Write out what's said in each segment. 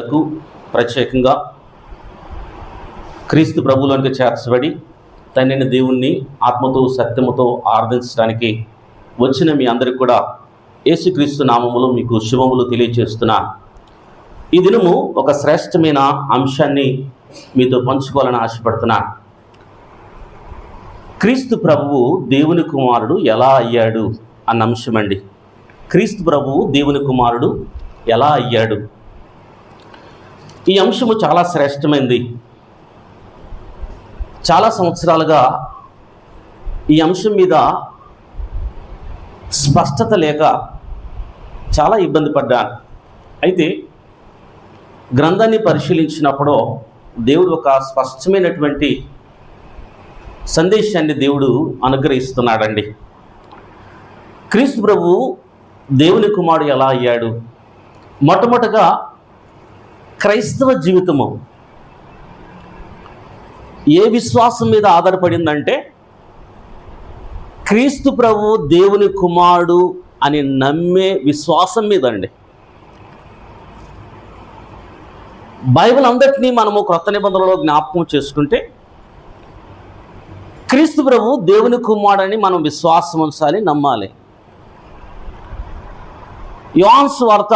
లకు ప్రత్యేకంగా క్రీస్తు ప్రభువులోనికి చేర్చబడి తండ్రిని దేవుణ్ణి ఆత్మతో సత్యముతో ఆరాధించడానికి వచ్చిన మీ అందరికి కూడా యేసుక్రీస్తు నామములో మీకు శుభములు తెలియజేస్తున్నా. ఈ దినము ఒక శ్రేష్టమైన అంశాన్ని మీతో పంచుకోవాలని ఆశపడుతున్నా. క్రీస్తు ప్రభువు దేవుని కుమారుడు ఎలా అయ్యాడు అన్న అంశం అండి. క్రీస్తు ప్రభువు దేవుని కుమారుడు ఎలా అయ్యాడు? ఈ అంశము చాలా శ్రేష్టమైంది. చాలా సంవత్సరాలుగా ఈ అంశం మీద స్పష్టత లేక చాలా ఇబ్బంది పడ్డాను. అయితే గ్రంథాన్ని పరిశీలించినప్పుడు దేవుడు ఒక స్పష్టమైనటువంటి సందేశాన్ని దేవుడు అనుగ్రహిస్తున్నాడండి. క్రీస్తు ప్రభువు దేవుని కుమారుడు ఎలా అయ్యాడు? మొట్టమొదటగా క్రైస్తవ జీవితము ఏ విశ్వాసం మీద ఆధారపడిందంటే క్రీస్తు ప్రభువు దేవుని కుమారుడు అని నమ్మే విశ్వాసం మీద అండి. బైబిల్ అంతటినీ మనము క్రొత్త నిబంధనలో జ్ఞాపకం చేసుకుంటే క్రీస్తు ప్రభువు దేవుని కుమారుడని మనం విశ్వాసం ఉంచాలి, నమ్మాలి. యోహాను సువార్త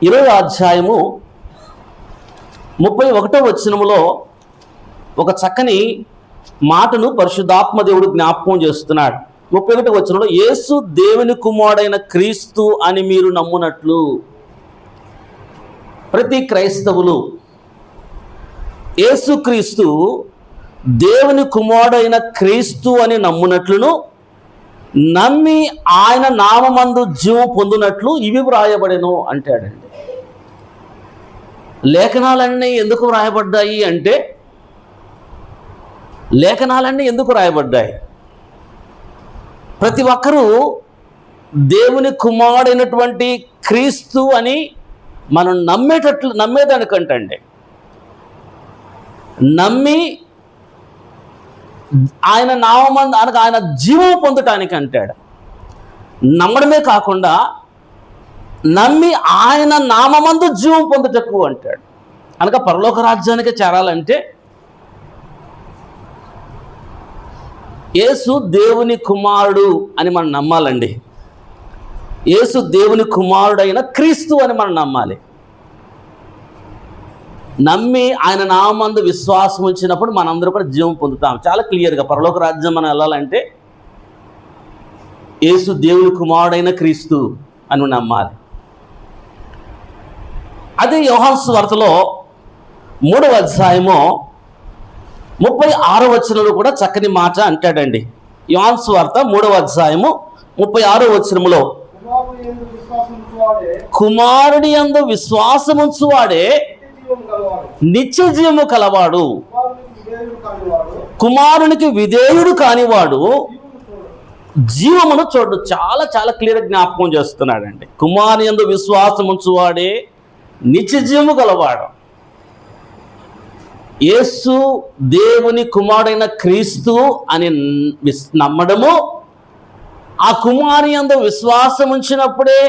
20వ అధ్యాయము 31వ వచనములో ఒక చక్కని మాటను పరిశుద్ధాత్మ దేవుడు జ్ఞాపకం చేస్తున్నాడు. 31వ వచనంలో, యేసు దేవుని కుమారుడైన క్రీస్తు అని మీరు నమ్మునట్లు. ప్రతి క్రైస్తవులు యేసుక్రీస్తు దేవుని కుమారుడైన క్రీస్తు అని నమ్మునట్లును, నమ్మి ఆయన నామమందు జీవం పొందునట్లు ఇవి వ్రాయబడెను అంటాడండి. లేఖనాలన్నీ ఎందుకు వ్రాయబడ్డాయి అంటే, లేఖనాలన్నీ ఎందుకు రాయబడ్డాయి? ప్రతి ఒక్కరూ దేవుని కుమారుడైనటువంటి క్రీస్తు అని మనం నమ్మేదానికంటండి, నమ్మి ఆయన నామమందు అనగా ఆయన జీవం పొందటానికి అంటాడు. నమ్మడమే కాకుండా నమ్మి ఆయన నామమందు జీవం పొందుటకు అంటాడు. అనగా పరలోక రాజ్యానికి చేరాలంటే యేసు దేవుని కుమారుడు అని మనం నమ్మాలండి. యేసు దేవుని కుమారుడైన క్రీస్తు అని మనం నమ్మాలి. నమ్మి ఆయన నామందు విశ్వాసం ఉంచినప్పుడు మనందరూ కూడా జీవం పొందుతాం. చాలా క్లియర్గా పరలోక రాజ్యం మనం వెళ్ళాలంటే యేసు దేవుని కుమారుడైన క్రీస్తు అని నమ్మాలి. అదే యోహాను సువార్తలో 3వ అధ్యాయము 36వ వచనంలో కూడా చక్కని మాట అంటాడండి. యోహాను సువార్త 3వ అధ్యాయము 36వ వచనములో, కుమారుని యందు విశ్వాసముంచువాడే నిత్య జీవము కలవాడు, కుమారునికి విధేయుడు కానివాడు జీవమును చూడు. చాలా చాలా క్లియర్ జ్ఞాపకం చేస్తున్నాడండి. కుమారుని యందు విశ్వాసముంచువాడే నిత్య జీవము గలవాడు. యేసు దేవుని కుమారుడైన క్రీస్తు అని నమ్మడము, ఆ కుమారుని యందు విశ్వాసం ఉంచినప్పుడే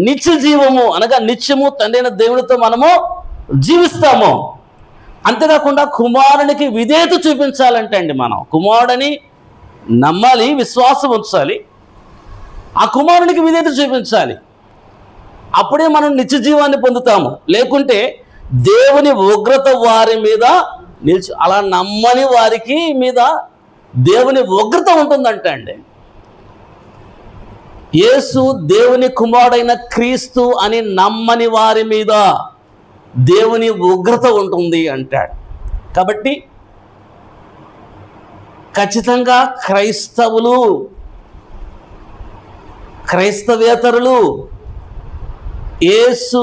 నిత్య జీవము అనగా నిత్యము తండ్రైన దేవునితో మనము జీవిస్తాము. అంతేకాకుండా కుమారునికి విధేయత చూపించాలంటే అండి, మనం కుమారుడని నమ్మాలి, విశ్వాసం ఉంచాలి, ఆ కుమారునికి విధేయత చూపించాలి. అప్పుడే మనం నిత్య జీవాన్ని పొందుతాము. లేకుంటే దేవుని ఉగ్రత వారి మీద నిలిచి, అలా నమ్మని వారికి మీద దేవుని ఉగ్రత ఉంటుందంట అండి. యేసు దేవుని కుమారుడైన క్రీస్తు అని నమ్మని వారి మీద దేవుని ఉగ్రత ఉంటుంది అంటాడు. కాబట్టి ఖచ్చితంగా క్రైస్తవులు, క్రైస్తవేతరులు యేసు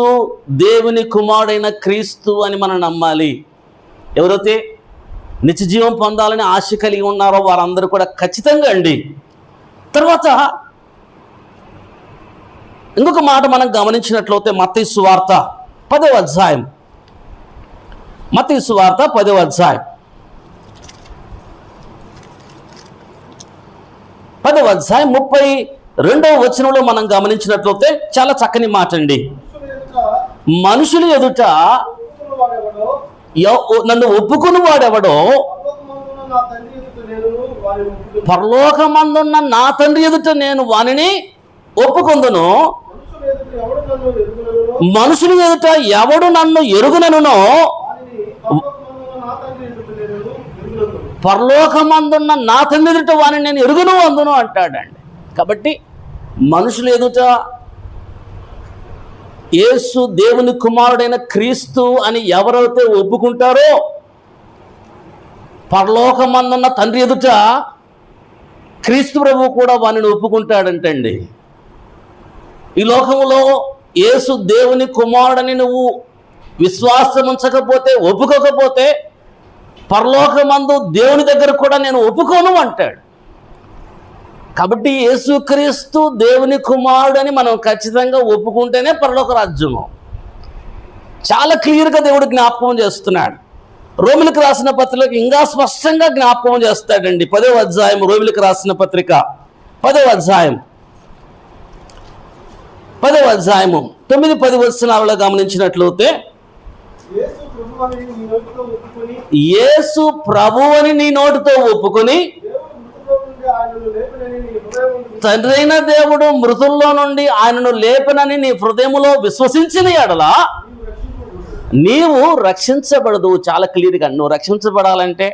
దేవుని కుమారుడైన క్రీస్తు అని మనం నమ్మాలి. ఎవరైతే నిత్య జీవం పొందాలని ఆశ కలిగి ఉన్నారో వారందరూ కూడా ఖచ్చితంగా అండి. తర్వాత ఇంకొక మాట మనం గమనించినట్లయితే మత్తయి సువార్త 10వ అధ్యాయం, మత్తయి సువార్త 10వ అధ్యాయం 32వ వచనంలో మనం గమనించినట్లయితే చాలా చక్కని మాట అండి. మనుషులు ఎదుట నన్ను ఒప్పుకుని వాడెవడో పరలోకమందున్న నా తండ్రి ఎదుట నేను వానిని ఒప్పుకొందును. మనుషులు ఎదుట ఎవడు నన్ను ఎరుగుననునో పరలోకమందున్న నా తండ్రి ఎదుట వాని నేను ఎరుగును అందును అంటాడండి. కాబట్టి మనుషులు ఎదుట యేసు దేవుని కుమారుడైన క్రీస్తు అని ఎవరైతే ఒప్పుకుంటారో పరలోకమందున్న తండ్రి ఎదుట క్రీస్తు ప్రభువు కూడా వానిని ఒప్పుకుంటాడంటండి. ఈ లోకంలో యేసు దేవుని కుమారుడని నువ్వు విశ్వాసం ఉంచకపోతే, ఒప్పుకోకపోతే పరలోకమందు దేవుని దగ్గర కూడా నేను ఒప్పుకోను అంటాడు. కాబట్టి యేసుక్రీస్తు దేవుని కుమారుడని మనం ఖచ్చితంగా ఒప్పుకుంటేనే పరలోక రాజ్యము. చాలా క్లియర్గా దేవుడు జ్ఞాపకం చేస్తున్నాడు. రోమిలకు రాసిన పత్రిక ఇంకా స్పష్టంగా జ్ఞాపకం చేస్తాడండి. 10వ అధ్యాయం రోమిలకు రాసిన పత్రిక 10వ అధ్యాయం 9-10 వచనాలలో గమనించినట్లయితే, యేసు ప్రభువని నీ నోటితో ఒప్పుకొని తండ్రైన దేవుడు మృతుల్లో నుండి ఆయనను లేపనని నీ హృదయములో విశ్వసించిన ఎడల నీవు రక్షించబడదు. చాలా క్లియర్గా నువ్వు రక్షించబడాలంటే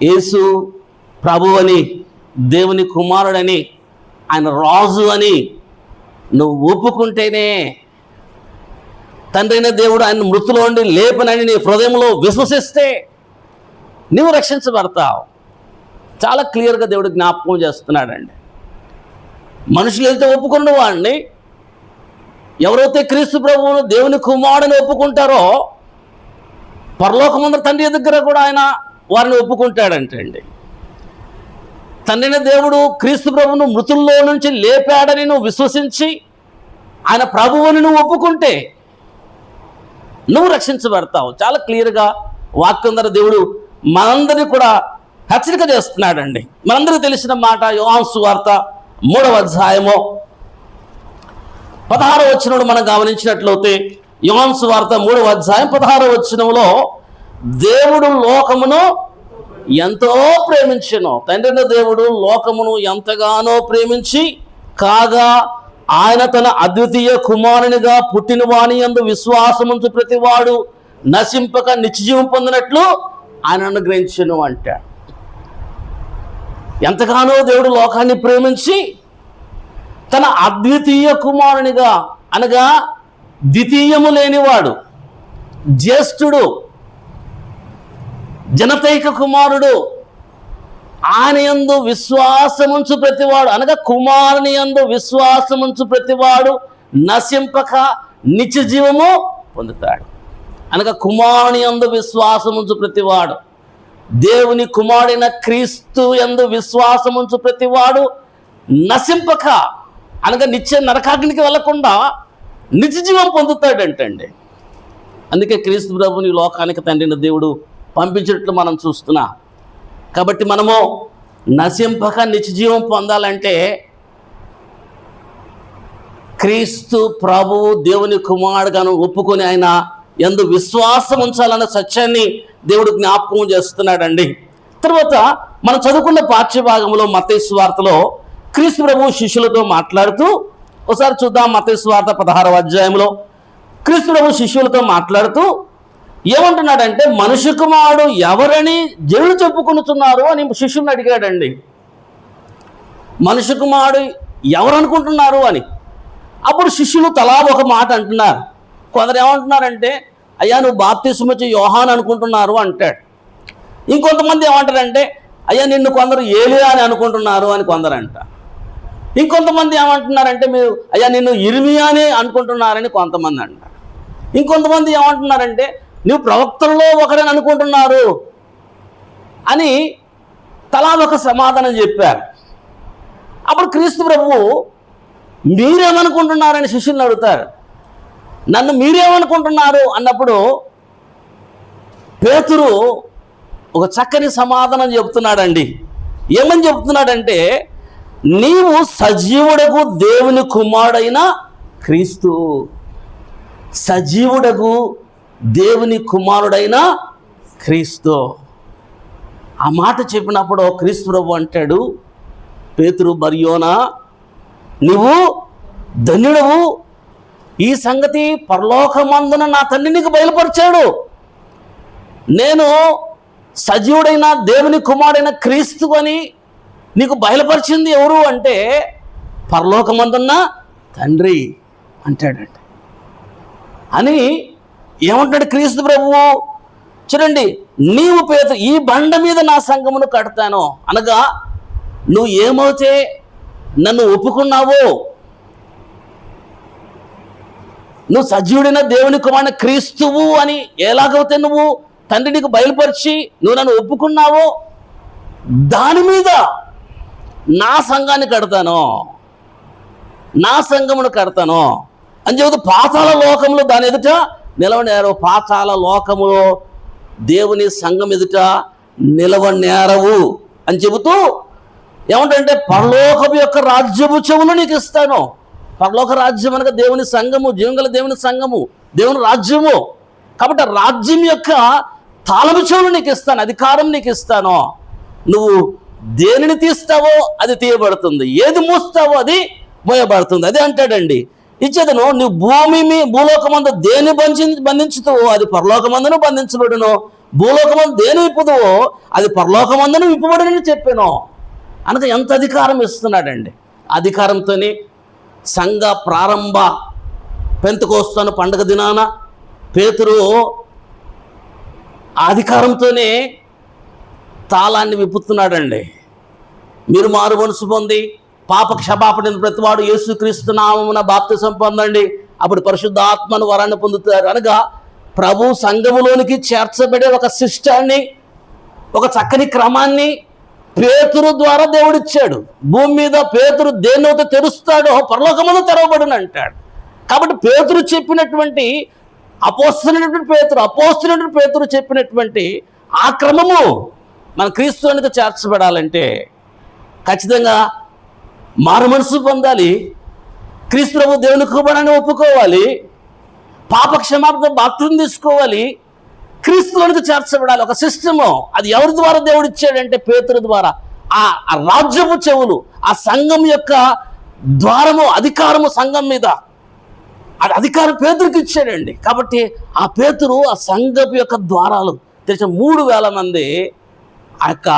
యేసు ప్రభువని, దేవుని కుమారుడని, ఆయన రాజు అని నువ్వు ఒప్పుకుంటేనే, తండ్రైన దేవుడు ఆయన మృతులో నుండి లేపనని నీ హృదయంలో విశ్వసిస్తే నువ్వు రక్షించబడతావు. చాలా క్లియర్గా దేవుడు జ్ఞాపకం చేస్తున్నాడండి. మనుషులు వెళ్తే ఒప్పుకున్న వాడిని, ఎవరైతే క్రీస్తు ప్రభువును దేవుని కుమారుడిని ఒప్పుకుంటారో పరలోకమందు తండ్రి దగ్గర కూడా ఆయన వారిని ఒప్పుకుంటాడంటండి. తండ్రిన దేవుడు క్రీస్తు ప్రభువును మృతుల్లో నుంచి లేపాడని నువ్వు విశ్వసించి ఆయన ప్రభువుని నువ్వు ఒప్పుకుంటే నువ్వు రక్షించబడతావు. చాలా క్లియర్గా వాక్యం ద్వారా దేవుడు మనందరినీ కూడా హెచ్చరిక చేస్తున్నాడండి. మనందరికీ తెలిసిన మాట యోహాను సువార్త 3వ అధ్యాయము 16వ వచనం మనం గమనించినట్లయితే, యోహాను సువార్త 3వ అధ్యాయం 16వ వచనంలో, దేవుడు లోకమును ఎంతో ప్రేమించెను. తండ్రిన దేవుడు లోకమును ఎంతగానో ప్రేమించి కాగా ఆయన తన అద్వితీయ కుమారునిగా పుట్టిన వాని యందు విశ్వాసముంచు ప్రతివాడు నశింపక నిత్యజీవం పొందినట్లు ఆయన అనుగ్రహించెను అంటాడు. ఎంతగానో దేవుడు లోకాన్ని ప్రేమించి తన అద్వితీయ కుమారునిగా, అనగా ద్వితీయము లేనివాడు, జ్యేష్ఠుడు, జనతైక కుమారుడు, ఆయన యందు విశ్వాసముంచు ప్రతివాడు, అనగా కుమారుని యందు విశ్వాసముంచు ప్రతివాడు నశింపక నిత్య జీవము పొందుతాడు. అనగా కుమారుని యందు విశ్వాసముంచు ప్రతివాడు, దేవుని కుమారుడైన క్రీస్తు యందు విశ్వాసముంచు ప్రతివాడు నశింపక, అనగా నిత్య నరకాగ్నికి వెళ్లకుండా నిత్య జీవం పొందుతాడంటండి. అందుకే క్రీస్తు ప్రభుని లోకానికి తండ్రిన దేవుడు పంపించినట్లు మనం చూస్తున్నాం. కాబట్టి మనము నశింపక నిత్య జీవం పొందాలంటే క్రీస్తు ప్రభువు దేవుని కుమారుడుగాను ఒప్పుకొని ఆయన యందు విశ్వాసం ఉంచాలన్న సత్యాన్ని దేవుడు జ్ఞాపకం చేస్తున్నాడండి. తర్వాత మనం చదువుకున్న పాఠ్యభాగంలో మత్తయి సువార్తలో క్రీస్తు ప్రభువు శిష్యులతో మాట్లాడుతూ, ఒకసారి చూద్దాం. మత్తయి సువార్త 16వ అధ్యాయంలో క్రీస్తు ప్రభువు శిష్యులతో మాట్లాడుతూ ఏమంటున్నాడంటే, మనుష్య కుమారుడు ఎవరని జనులు చెప్పుకొనుచున్నారు అని శిష్యుని అడిగాడండి. మనుష్య కుమారుడు ఎవరు అనుకుంటున్నారు అని. అప్పుడు శిష్యులు తలా ఒక మాట అంటున్నారు. కొందరు ఏమంటున్నారంటే, అయ్యా నువ్వు బాప్తిస్మం ఇచ్చే యోహాను అనుకుంటున్నారు అంటాడు. ఇంకొంతమంది ఏమంటారంటే, అయ్యా నిన్ను కొందరు ఏలియా అని అనుకుంటున్నారు అని కొందరు అంట. ఇంకొంతమంది ఏమంటున్నారంటే, మీరు అయ్యా నిన్ను ఇర్మియా అని అనుకుంటున్నారని కొంతమంది అంట. ఇంకొంతమంది ఏమంటున్నారంటే, నువ్వు ప్రవక్తల్లో ఒకడని అనుకుంటున్నారు అని తలా ఒక సమాధానం చెప్పారు. అప్పుడు క్రీస్తు ప్రభువు మీరేమనుకుంటున్నారని శిష్యుల్ని అడుగుతారు. నన్ను మీరేమనుకుంటున్నారు అన్నప్పుడు పేతురు ఒక చక్కని సమాధానం చెబుతున్నాడండి. ఏమని చెబుతున్నాడంటే, నీవు సజీవుడకు దేవుని కుమారుడైన క్రీస్తు. సజీవుడగు దేవుని కుమారుడైన క్రీస్తు. ఆ మాట చెప్పినప్పుడు క్రీస్తు ప్రభు అంటాడు, పేతురు, బర్యోనా, నువ్వు ధన్యుడవు, ఈ సంగతి పరలోకమందున నా తండ్రి నీకు బయలుపరిచాడు. నేను సజీవుడైన దేవుని కుమారుడైన క్రీస్తు అని నీకు బయలుపరిచింది ఎవరు అంటే పరలోకమందున్న తండ్రి అంటాడండి. అని ఏమంటాడు క్రీస్తు ప్రభువు? చూడండి, నీవు పేతురు, ఈ బండ మీద నా సంఘమును కడతాను అనగా, నువ్వు ఏమవుతే నన్ను ఒప్పుకున్నావో, నువ్వు సజీవుడైన దేవుని కుమారుడైన క్రీస్తువు అని ఎలాగైతే నువ్వు తండ్రి నీకు బయలుపరిచి నువ్వు నన్ను ఒప్పుకున్నావో, దాని మీద నా సంఘాన్ని కడతాను, నా సంఘమును కడతాను అని చెబుతూ పాతాళ లోకములో దాని ఎదుట నిలవనేరవు. పాతాళ లోకములో దేవుని సంఘం ఎదుట నిలవనేరవు అని చెబుతూ ఏమంటే పరలోకము యొక్క రాజ్యము చెవులు నీకు ఇస్తాను. పరలోక రాజ్యం అనగా దేవుని సంఘము, జీవంగల దేవుని సంఘము, దేవుని రాజ్యము. కాబట్టి రాజ్యం యొక్క తాళము చెవులు నీకు ఇస్తాను, అధికారం నీకు ఇస్తాను. నువ్వు దేనిని తీస్తావో అది తీయబడుతుంది, ఏది మూస్తావో అది మోయబడుతుంది. అదే అంటాడండి. ఇచ్చేదను నువ్వు భూలోకమందు దేని బంధించుతావో అది పరలోకమందును బంధించబడును, భూలోకమందు దేని విప్పుదువో అది పరలోకమందును విప్పబడునని చెప్పాను. అనగా ఎంత అధికారం ఇస్తున్నాడండి. అధికారంతోనే సంఘ ప్రారంభ పెంతెకోస్తు పండుగ దినాన పేతురు అధికారంతోనే తాళాన్ని విప్పుతున్నాడండి. మీరు మారు మనసు పొంది పాప క్షమాపణ ప్రతివాడు యేసుక్రీస్తు నామమున బాప్తిసం పొందండి, అప్పుడు పరిశుద్ధాత్మను వరాన్ని పొందుతారు. అనగా ప్రభు సంఘములోనికి చేర్చబడే ఒక సిస్టాన్ని, ఒక చక్కని క్రమాన్ని పేతురు ద్వారా దేవుడిచ్చాడు. భూమి మీద పేతురు దేన్నైతే తెరుస్తాడో పరలోకమును తెరవబడును అంటాడు. కాబట్టి పేతురు చెప్పినటువంటి అపోస్తలుడైనటువంటి పేతురు చెప్పినటువంటి ఆ క్రమము మన క్రీస్తునికి చేర్చబడాలంటే ఖచ్చితంగా మారు మనసు పొందాలి, క్రీస్తు ప్రభు దేవుని కుమారుడని ఒప్పుకోవాలి, పాప క్షమాపణ బాప్తిసం తీసుకోవాలి, క్రీస్తులోనికి చేర్చబడాలి. ఒక సిస్టము. అది ఎవరి ద్వారా దేవుడు ఇచ్చాడంటే పేతురు ద్వారా. ఆ రాజ్యపు చెవులు, ఆ సంఘం యొక్క ద్వారము, అధికారము సంఘం మీద, అది అధికారం పేతురుకి ఇచ్చాడండి. కాబట్టి ఆ పేతురు ఆ సంఘపు యొక్క ద్వారాలు తెలిసిన 3,000 మంది ఆ యొక్క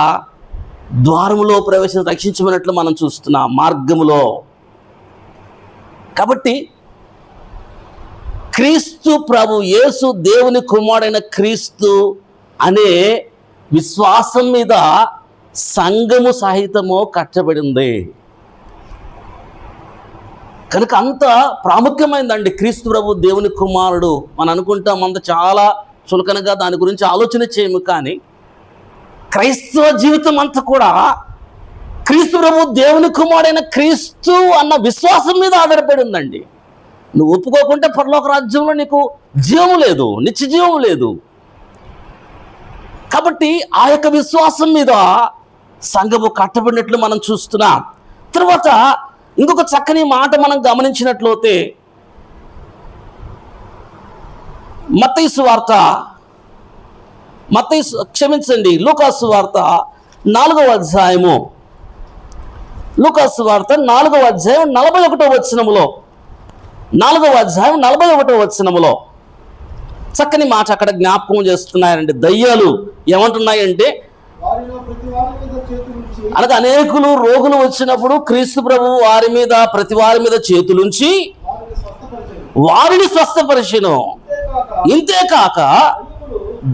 ద్వారములో ప్రవేశించి రక్షించమన్నట్లు మనం చూస్తున్నాం మార్గములో. కాబట్టి క్రీస్తు ప్రభు యేసు దేవుని కుమారుడైన క్రీస్తు అనే విశ్వాసం మీద సంఘము సహితము కట్టబడింది. కనుక అంత ప్రాముఖ్యమైందండి క్రీస్తు ప్రభు దేవుని కుమారుడు. మనం అనుకుంటాం అంత చాలా చులకనగా దాని గురించి ఆలోచన చేయము, కానీ క్రైస్తవ జీవితం అంతా కూడా క్రీస్తు ప్రభు దేవుని కుమారుడైన క్రీస్తు అన్న విశ్వాసం మీద ఆధారపడి ఉందండి. నువ్వు ఒప్పుకోకుంటే పరలోక రాజ్యంలో నీకు జీవము లేదు, నిత్య జీవము లేదు. కాబట్టి ఆ యొక్క విశ్వాసం మీద సంఘము కట్టబడినట్లు మనం చూస్తున్నాం. తర్వాత ఇంకొక చక్కని మాట మనం గమనించినట్లయితే మత్తయి సువార్త లూకాసు సువార్త 4వ అధ్యాయము, లూకాసు సువార్త 4వ అధ్యాయం 41వ వచనములో, 4వ అధ్యాయం 41వ వచనములో చక్కని మాట అక్కడ జ్ఞాపకం చేస్తున్నాయండి. దయ్యాలు ఏమంటున్నాయంటే, అనగా అనేకులు రోగులు వచ్చినప్పుడు క్రీస్తు ప్రభువు ప్రతి వారి మీద చేతులుంచి వారిని స్వస్థపరిచెను. ఇంతేకాక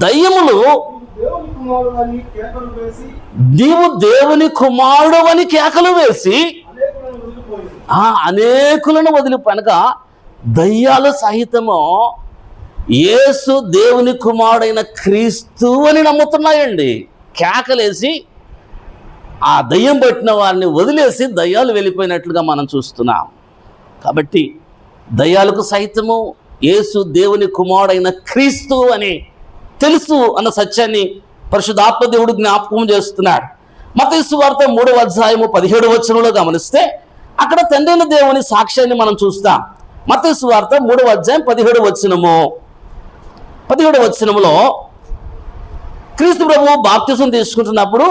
దయ్యములు నీవు దేవుని కుమారుడు అని కేకలు వేసి అనేకులను వదిలిపోనగా దయ్యాలు సహితము యేసు దేవుని కుమారుడైన క్రీస్తు అని నమ్ముతున్నాయండి. కేకలేసి ఆ దయ్యం పట్టిన వారిని వదిలేసి దయ్యాలు వెళ్ళిపోయినట్లుగా మనం చూస్తున్నాం. కాబట్టి దయ్యాలకు సైతము యేసు దేవుని కుమారుడైన క్రీస్తు అని తెలుసు అన్న సత్యాన్ని పరిశుద్ధాత్మ దేవుడు జ్ఞాపకం చేస్తున్నాడు. మత్తయి సువార్త 3వ అధ్యాయము 17వ వచనంలో గమనిస్తే అక్కడ తండ్రైన దేవుని సాక్ష్యాన్ని మనం చూస్తాం. మత్తయి సువార్త 3వ అధ్యాయం 17వ వచనము. 17వ వచనంలో క్రీస్తు ప్రభువు బాప్తిసం తీసుకుంటున్నప్పుడు,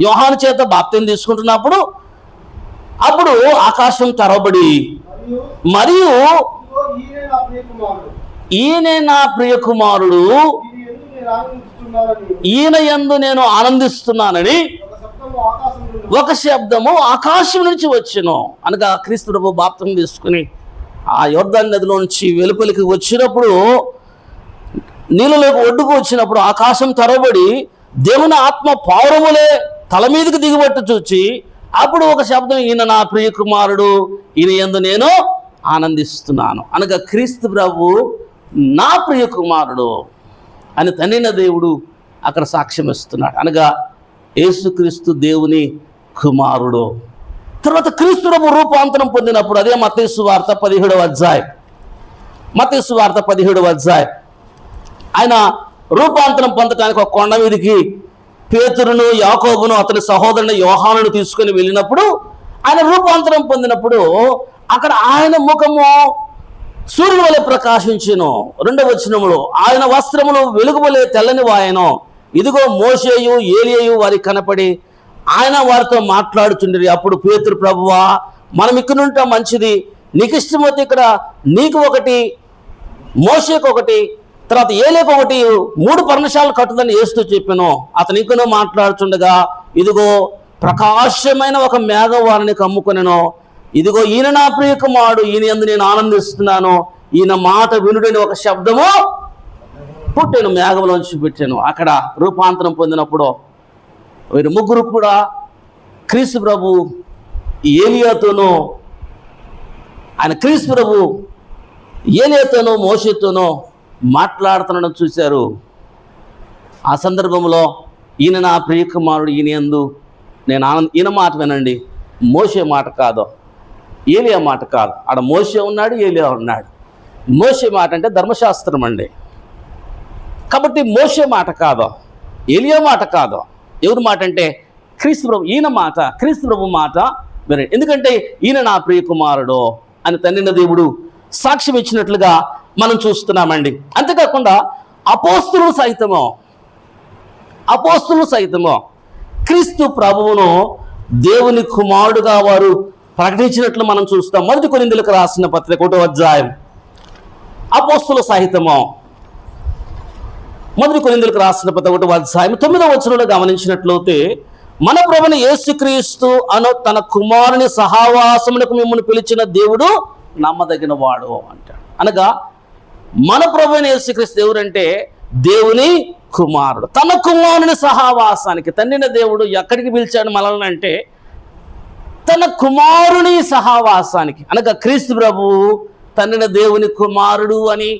యోహాను చేత బాప్తిసం తీసుకుంటున్నప్పుడు, అప్పుడు ఆకాశం తెరవబడి, మరియు ఈయనే నా ప్రియ కుమారుడు, ఈయన యందు నేను ఆనందిస్తున్నానని ఒక శబ్దము ఆకాశం నుంచి వచ్చెను. అనగా క్రీస్తు ప్రభు బాప్తిసం తీసుకుని ఆ యోర్దాను నదిలో నుంచి వెలుపలికి వచ్చినప్పుడు, నీళ్ళలోకి ఒడ్డుకు వచ్చినప్పుడు ఆకాశం తెరవబడి దేవుని ఆత్మ పావురములే తల మీదకి దిగుబట్టు చూచి, అప్పుడు ఒక శబ్దం, ఈయన నా ప్రియ కుమారుడు, ఈయన యందు నేను ఆనందిస్తున్నాను. అనగా క్రీస్తు ప్రభు నా ప్రియ కుమారుడు అని తండ్రిన దేవుడు అక్కడ సాక్ష్యం ఇస్తున్నాడు. అనగా యేసుక్రీస్తు దేవుని కుమారుడు. తర్వాత క్రీస్తు ప్రభు రూపాంతరం పొందినప్పుడు, అదే మత్తయి సువార్త 17వ అధ్యాయం. మత్తయి సువార్త 17వ అధ్యాయం. ఆయన రూపాంతరం పొందడానికి ఒక కొండ మీదకి పేతురును, యాకోబును, అతని సహోదరుని యోహానును తీసుకుని వెళ్ళినప్పుడు, ఆయన రూపాంతరం పొందినప్పుడు అక్కడ ఆయన ముఖము సూర్యుని వలె ప్రకాశించెను. 2వ వచనములో ఆయన వస్త్రములు వెలుగు వలె తెల్లని వాయెను. ఇదిగో మోషేయు ఏలీయు వారికి కనపడి ఆయన వారితో మాట్లాడుచుండిరి. అప్పుడు పేతురు, ప్రభువా మనం ఇక్కడ ఉంటాం మంచిది, నీకు ఇష్టమైతే ఇక్కడ నీకు ఒకటి, మోషేకు ఒకటి, తర్వాత ఏలేకు ఒకటి 3 పర్ణశాలలు కట్టుదని యేసు చెప్పాను. అతను ఇంకనూ మాట్లాడుచుండగా, ఇదిగో ప్రకాశమైన ఒక మేఘం వారిని కమ్ముకొనెను. ఇదిగో ఈయన నా ప్రియ కుమారుడు, ఈయన యందు నేను ఆనందిస్తున్నాను, ఈయన మాట వినుడని ఒక శబ్దము పుట్టెను, మేఘంలోంచి పెట్టాను. అక్కడ రూపాంతరం పొందినప్పుడు వీరు ముగ్గురు కూడా క్రీస్తు ప్రభు ఏలియాతోనూ, ఆయన క్రీస్తు ప్రభు ఏలియాతోనూ మోషేతోనూ మాట్లాడుతుండడం చూశారు. ఆ సందర్భంలో ఈయన నా ప్రియ కుమారుడు, ఈయన యందు నేను ఈయన మాట వినండి, మోషే మాట కాదు, ఏలియా మాట కాదు. ఆడ మోషే ఉన్నాడు, ఏలియా ఉన్నాడు. మోషే మాట అంటే ధర్మశాస్త్రం అండి, కాబట్టి మోషే మాట కాదు, ఏలియా మాట కాదు. ఎవరి మాట అంటే క్రీస్తు ప్రభు, ఈయన మాట, క్రీస్తు ప్రభు మాట వినండి. ఎందుకంటే ఈయన నా ప్రియ కుమారుడు అని తండ్రిన దేవుడు సాక్ష్యం ఇచ్చినట్లుగా మనం చూస్తున్నామండి. అంతేకాకుండా అపోస్తులు సైతము క్రీస్తు ప్రభువును దేవుని కుమారుడుగా వారు ప్రకటించినట్లు మనం చూస్తాం. 1 కొరింథీయులకు రాసిన పత్రిక 1వ అధ్యాయం. అపోస్తుల సహితము 1 కొరింథీయులకు రాసిన పత్రిక 1వ అధ్యాయం 9వ వచనంలో గమనించినట్లయితే, మన ప్రభువైన యేసుక్రీస్తు అను తన కుమారుని సహవాసమునకు మిమ్మల్ని పిలిచిన దేవుడు నమ్మదగిన వాడు అంటాడు. అనగా మన ప్రభువైన యేసుక్రీస్తు ఎవరంటే దేవుని కుమారుడు. తన కుమారుని సహవాసానికి తండ్రిన దేవుడు ఎక్కడికి పిలిచాడు మనల్ని అంటే తన కుమారుని సహవాసానికి. అనగా క్రీస్తు ప్రభువు తండ్రిన దేవుని కుమారుడు అని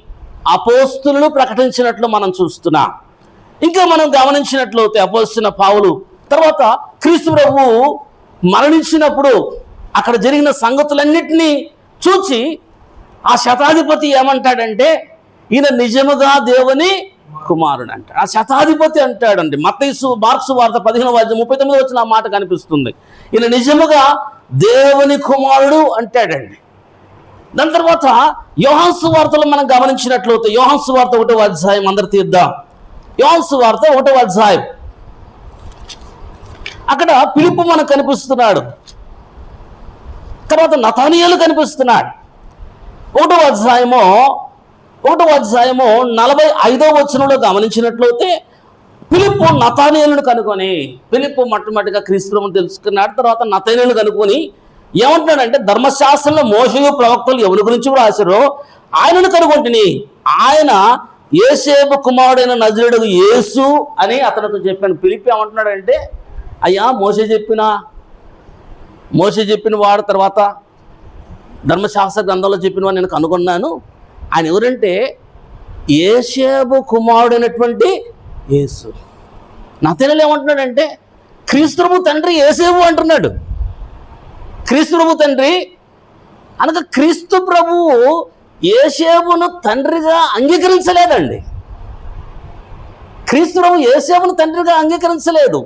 అపోస్తులను ప్రకటించినట్లు మనం చూస్తున్నాం. ఇంకా మనం గమనించినట్లయితే అపోస్తున్న పౌలు తర్వాత క్రీస్తు ప్రభువు మరణించినప్పుడు అక్కడ జరిగిన సంగతులన్నిటినీ చూచి ఆ శతాధిపతి ఏమంటాడంటే, ఈయన నిజముగా దేవుని కుమారుడు అంటాడు. ఆ శతాధిపతి అంటాడండి. మార్కు సువార్త 15వ అధ్యాయం 39వ వచనం ఆ మాట కనిపిస్తుంది. ఈయన నిజముగా దేవుని కుమారుడు అంటాడండి. దాని తర్వాత యోహాను సువార్తలో మనం గమనించినట్లయితే, యోహాను సువార్త 1వ అధ్యాయం అందరు తీద్దాం. యోహాను సువార్త 1వ అధ్యాయం. అక్కడ ఫిలిప్పు మనకు కనిపిస్తున్నాడు, తర్వాత నతానియేలు కనిపిస్తున్నాడు. 1వ అధ్యాయము 45వ వచనంలో గమనించినట్లయితే ఫిలిప్పు నతానియేలును కనుకొని, ఫిలిప్పు మొట్టమొదటిగా క్రీస్తుని తెలుసుకున్నాడు. తర్వాత నతానియేలును కనుకొని ఏమంటున్నాడంటే, ధర్మశాస్త్రంలో మోషేయు ప్రవక్తలు ఎవరి గురించి రాశారో ఆయనను కనుగొంటిని, ఆయన యోసేపు కుమారుడైన నజరేయుడు యేసు అని అతనితో చెప్పాను. ఫిలిప్పు ఏమంటున్నాడంటే, అయ్యా మోషే చెప్పిన వాడు, తర్వాత ధర్మశాస్త్ర గ్రంథంలో చెప్పిన వాడు నేను కనుగొన్నాను. ఆయన ఎవరంటే యోసేపు కుమారుడైనటువంటి యేసు. నతానియేలు ఏమంటున్నాడంటే, క్రీస్తు ప్రభు తండ్రి యోసేపు అంటున్నాడు. క్రీస్తు ప్రభు తండ్రి అనగా క్రీస్తు ప్రభువు యోసేపును తండ్రిగా అంగీకరించలేదండి. క్రీస్తు ప్రభు యోసేపును తండ్రిగా అంగీకరించలేదు.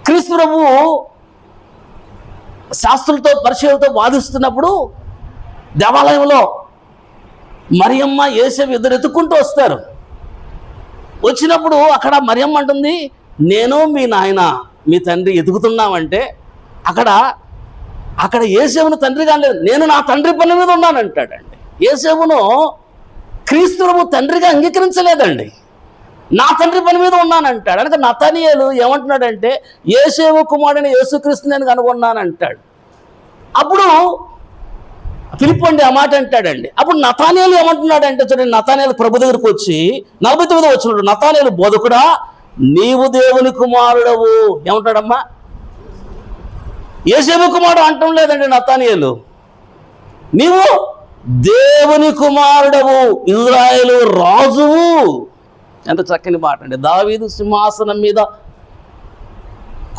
క్రీస్తు ప్రభువు శాస్త్రులతో పరిచయులతో వాదిస్తున్నప్పుడు దేవాలయంలో మరియమ్మ యేసేపు ఇద్దరు ఎత్తుక్కుంటూ వస్తారు. వచ్చినప్పుడు అక్కడ మరియమ్మ అంటుంది, నేను మీ నాయన మీ తండ్రి ఎదుగుతున్నామంటే అక్కడ యేసేపును తండ్రిగా అనలేదు, నేను నా తండ్రి పని మీద ఉన్నాను అంటాడండి. యేసేపును క్రీస్తువు తండ్రిగా అంగీకరించలేదండి, నా తండ్రి పని మీద ఉన్నానంటాడు. అనగా నతనీయేలు ఏమంటున్నాడంటే, యేసేపు కుమారుడైన యేసుక్రీస్తు నేను కనుగొన్నానంటాడు. అప్పుడు ఫిలిప్పు అండి ఆ మాట అంటాడండి. అప్పుడు నతనీయేలు ఏమంటున్నాడంటే, చూడండి, నతనీయేలు ప్రభు దగ్గరకు వచ్చి 49 వచనంలో, నతనీయేలు బోధకుడా నీవు దేవుని కుమారుడవు ఏమంటాడమ్మా? యేసేపు కుమారుడు అంటం లేదండి నతనీయేలు, నీవు దేవుని కుమారుడవు, ఇజ్రాయేలు రాజువు. ఎంత చక్కని మాట అండి. దావీదు సింహాసనం మీద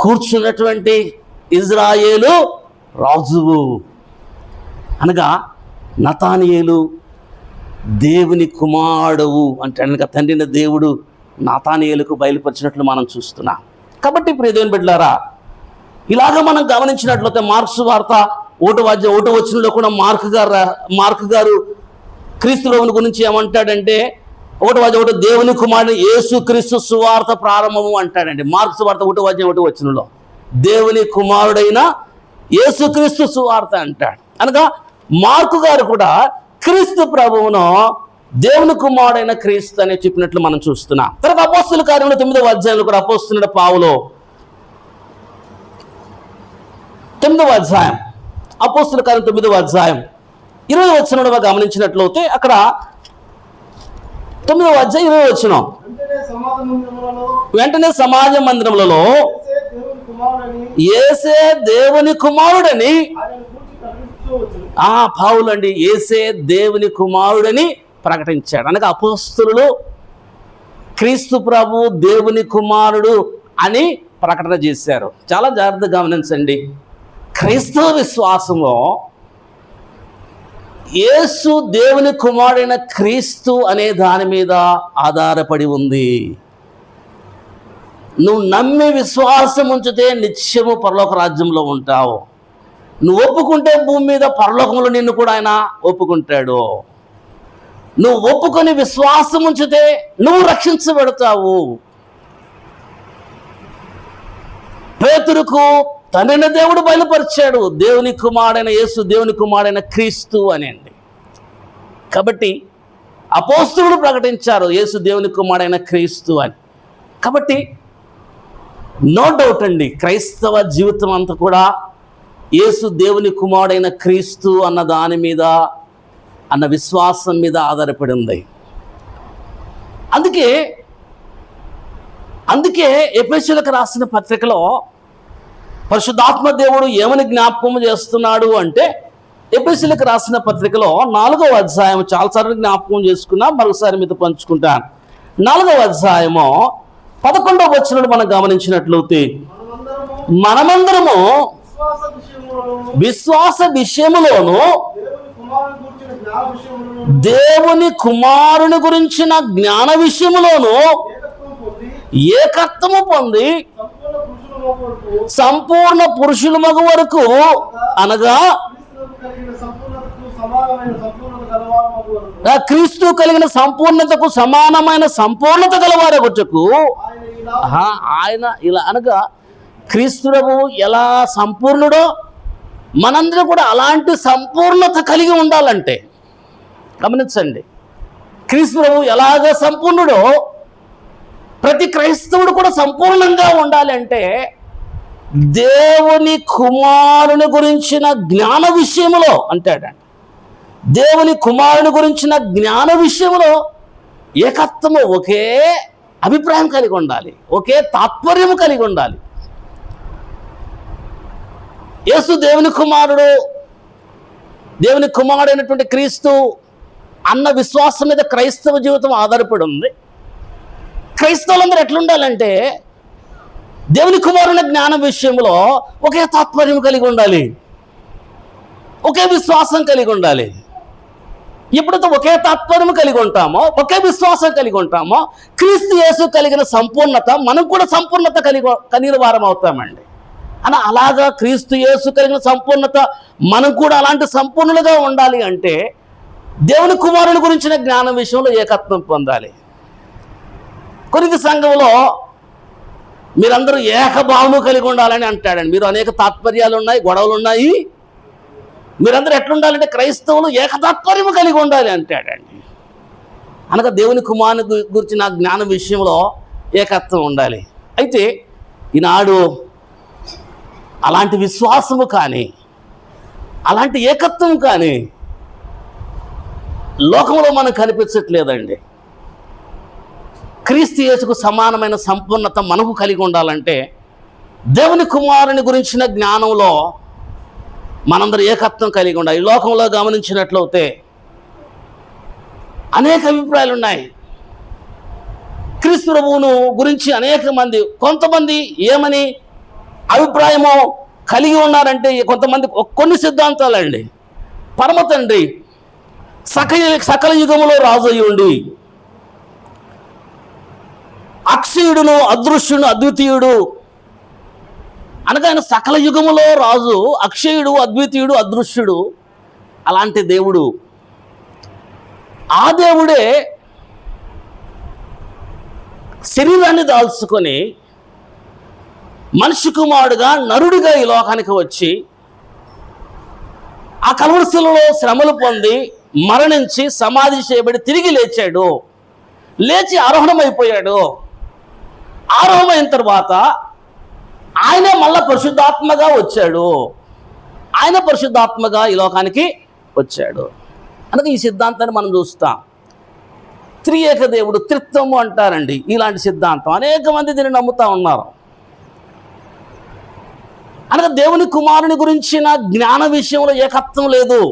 కూర్చున్నటువంటి ఇజ్రాయేలు రాజువు అనగా నతనీయేలు దేవుని కుమారుడవు అంటే అనగా తండ్రిన దేవుడు నతనీయేలుకు బయలుపరిచినట్లు మనం చూస్తున్నాం. కాబట్టి ప్రియ దేవుని బిడ్డలారా, ఇలాగ మనం గమనించినట్లయితే మార్క్స్ వార్త 1వ వచనంలో కూడా మార్క్ గారు క్రీస్తులోని గురించి ఏమంటాడంటే, 1:1 దేవుని కుమారుడు యేసు క్రీస్తు సువార్త ప్రారంభము అంటాడండి. మార్క్స్ వార్త 1:1 వచనంలో దేవుని కుమారుడైన యేసు క్రీస్తు సువార్త అంటాడు. అనగా మార్కు గారు కూడా క్రీస్తు ప్రభువును దేవుని కుమారుడైన క్రీస్తు అని చెప్పినట్లు మనం చూస్తున్నాం. తర్వాత అపోస్తుల కార్యంలో 9వ అధ్యాయంలో కూడా అపోస్తులుడు పావులు 9వ అధ్యాయం, అపోస్తుల కార్యం 9వ అధ్యాయం 20 వచనంలో గమనించినట్లయితే అక్కడ 9వ అధ్యాయం 20 వచనం, వెంటనే సమాజ మందిరములలో యేసే దేవుని కుమారుడని పౌలు అండి యేసే దేవుని కుమారుడని ప్రకటించాడు. అనగా అపోస్తులు క్రీస్తు ప్రభు దేవుని కుమారుడు అని ప్రకటన చేశారు. చాలా జాగ్రత్తగా గమనించండి. క్రైస్తవ విశ్వాసంలో యేసు దేవుని కుమారుడైన క్రీస్తు అనే దాని మీద ఆధారపడి ఉంది. నువ్వు నమ్మి విశ్వాసం ఉంచితే నిత్యము పరలోక రాజ్యంలో ఉంటావు. నువ్వు ఒప్పుకుంటే భూమి మీద పరలోకంలో నిన్ను కూడా ఆయన ఒప్పుకుంటాడు. నువ్వు ఒప్పుకొని విశ్వాసం ఉంచితే నువ్వు రక్షించబడతావు. పేతురుకు తండ్రిని దేవుడు బయలుపరిచాడు, దేవుని కుమారుడైన యేసు దేవుని కుమారుడైన క్రీస్తు అని అండి. కాబట్టి అపోస్తలుడు ప్రకటించారు యేసు దేవుని కుమారుడైన క్రీస్తు అని. కాబట్టి నో డౌట్ అండి, క్రైస్తవ జీవితం అంతా కూడా యేసు దేవుని కుమారుడైన క్రీస్తు అన్న దాని మీద, అన్న విశ్వాసం మీద ఆధారపడి ఉంది. అందుకే ఎఫెసీయులకు రాసిన పత్రికలో పరిశుద్ధాత్మ దేవుడు ఏమని జ్ఞాపకం చేస్తున్నాడు అంటే, ఎఫెసీయులకు రాసిన పత్రికలో 4వ అధ్యాయం, చాలాసార్లు జ్ఞాపకం చేసుకున్నా, మరోసారి మీతో పంచుకుంటాను. 4వ అధ్యాయము 11వ వచనం మనం గమనించినట్లయితే, మనమందరము విశ్వాస విషయములోను దేవుని కుమారుని గురించిన జ్ఞాన విషయములోను ఏకత్వము పొంది సంపూర్ణ పురుషుల మగు వరకు, అనగా క్రీస్తు కలిగిన సంపూర్ణతకు సమానమైన సంపూర్ణత గలవారగుటకు ఆయన ఇలా, అనగా క్రీస్తు ప్రభువు ఎలా సంపూర్ణుడో మనందరం కూడా అలాంటి సంపూర్ణత కలిగి ఉండాలంటే, గమనించండి, క్రీస్తు ప్రభువు ఎలాగ సంపూర్ణుడో ప్రతి క్రైస్తవుడు కూడా సంపూర్ణంగా ఉండాలంటే దేవుని కుమారుని గురించిన జ్ఞాన విషయంలో అంటాడండి. దేవుని కుమారుని గురించిన జ్ఞాన విషయంలో ఏకత్వము, ఒకే అభిప్రాయం కలిగి ఉండాలి, ఒకే తాత్పర్యము కలిగి ఉండాలి. యేసు దేవుని కుమారుడు, దేవుని కుమారుడైనటువంటి క్రీస్తు అన్న విశ్వాసం మీద క్రైస్తవ జీవితం ఆధారపడి ఉంది. క్రైస్తవులందరూ ఎట్లుండాలంటే దేవుని కుమారుని జ్ఞానం విషయంలో ఒకే తాత్పర్యం కలిగి ఉండాలి, ఒకే విశ్వాసం కలిగి ఉండాలి. ఎప్పుడైతే ఒకే తాత్పర్యం కలిగి ఉంటామో, ఒకే విశ్వాసం కలిగి ఉంటామో, క్రీస్తు యేసు కలిగిన సంపూర్ణత మనం కూడా సంపూర్ణత కలిగిన వారం అవుతామండి. అని అలాగా క్రీస్తు యేసు కలిగిన సంపూర్ణత మనం కూడా అలాంటి సంపూర్ణులుగా ఉండాలి అంటే దేవుని కుమారుని గురించిన జ్ఞానం విషయంలో ఏకత్వం పొందాలి. కొరింథీ సంఘంలో మీరందరూ ఏకభావము కలిగి ఉండాలని అంటాడండి. మీరు అనేక తాత్పర్యాలు ఉన్నాయి, గొడవలు ఉన్నాయి, మీరందరూ ఎట్లుండాలంటే క్రైస్తవులు ఏకతాత్పర్యము కలిగి ఉండాలి అంటాడండి. అనగా దేవుని కుమారుని గురించిన జ్ఞానం విషయంలో ఏకత్వం ఉండాలి. అయితే ఈనాడు అలాంటి విశ్వాసము కానీ అలాంటి ఏకత్వం కానీ లోకంలో మనకు కనిపించట్లేదండి. క్రీస్తు యేసుకు సమానమైన సంపూర్ణత మనకు కలిగి ఉండాలంటే దేవుని కుమారుని గురించిన జ్ఞానంలో మనందరూ ఏకత్వం కలిగి ఉండాలి. ఈ లోకంలో గమనించినట్లయితే అనేక అభిప్రాయాలు ఉన్నాయి. క్రీస్తు ప్రభువును గురించి అనేక మంది, కొంతమంది ఏమని అభిప్రాయము కలిగి ఉన్నారంటే కొంతమంది కొన్ని సిద్ధాంతాలండి. పరమ తండ్రి సకల యుగములో రాజు అయి ఉండి అక్షయుడును అదృశ్యుడు అద్వితీయుడు అనగా ఆయన సకల యుగములో రాజు, అక్షయుడు, అద్వితీయుడు, అదృశ్యుడు. అలాంటి దేవుడు, ఆ దేవుడే శరీరాన్ని దాల్చుకొని మనిషి కుమారుడుగా నరుడిగా ఈ లోకానికి వచ్చి ఆ కల్వరిశిలలో శ్రమలు పొంది మరణించి సమాధి చేయబడి తిరిగి లేచాడు. లేచి ఆరోహణమైపోయాడు. ఆరోహణమైన తర్వాత ఆయనే మళ్ళా పరిశుద్ధాత్మగా వచ్చాడు. ఆయన పరిశుద్ధాత్మగా ఈ లోకానికి వచ్చాడు. అనగా ఈ సిద్ధాంతాన్ని మనం చూస్తాం. త్రియేక దేవుడు, త్రిత్వము అంటారండి. ఇలాంటి సిద్ధాంతం అనేక మంది దీన్ని నమ్ముతా ఉన్నారు. అనగా దేవుని కుమారుని గురించిన జ్ఞాన విషయంలో ఏకత్వం లేదు.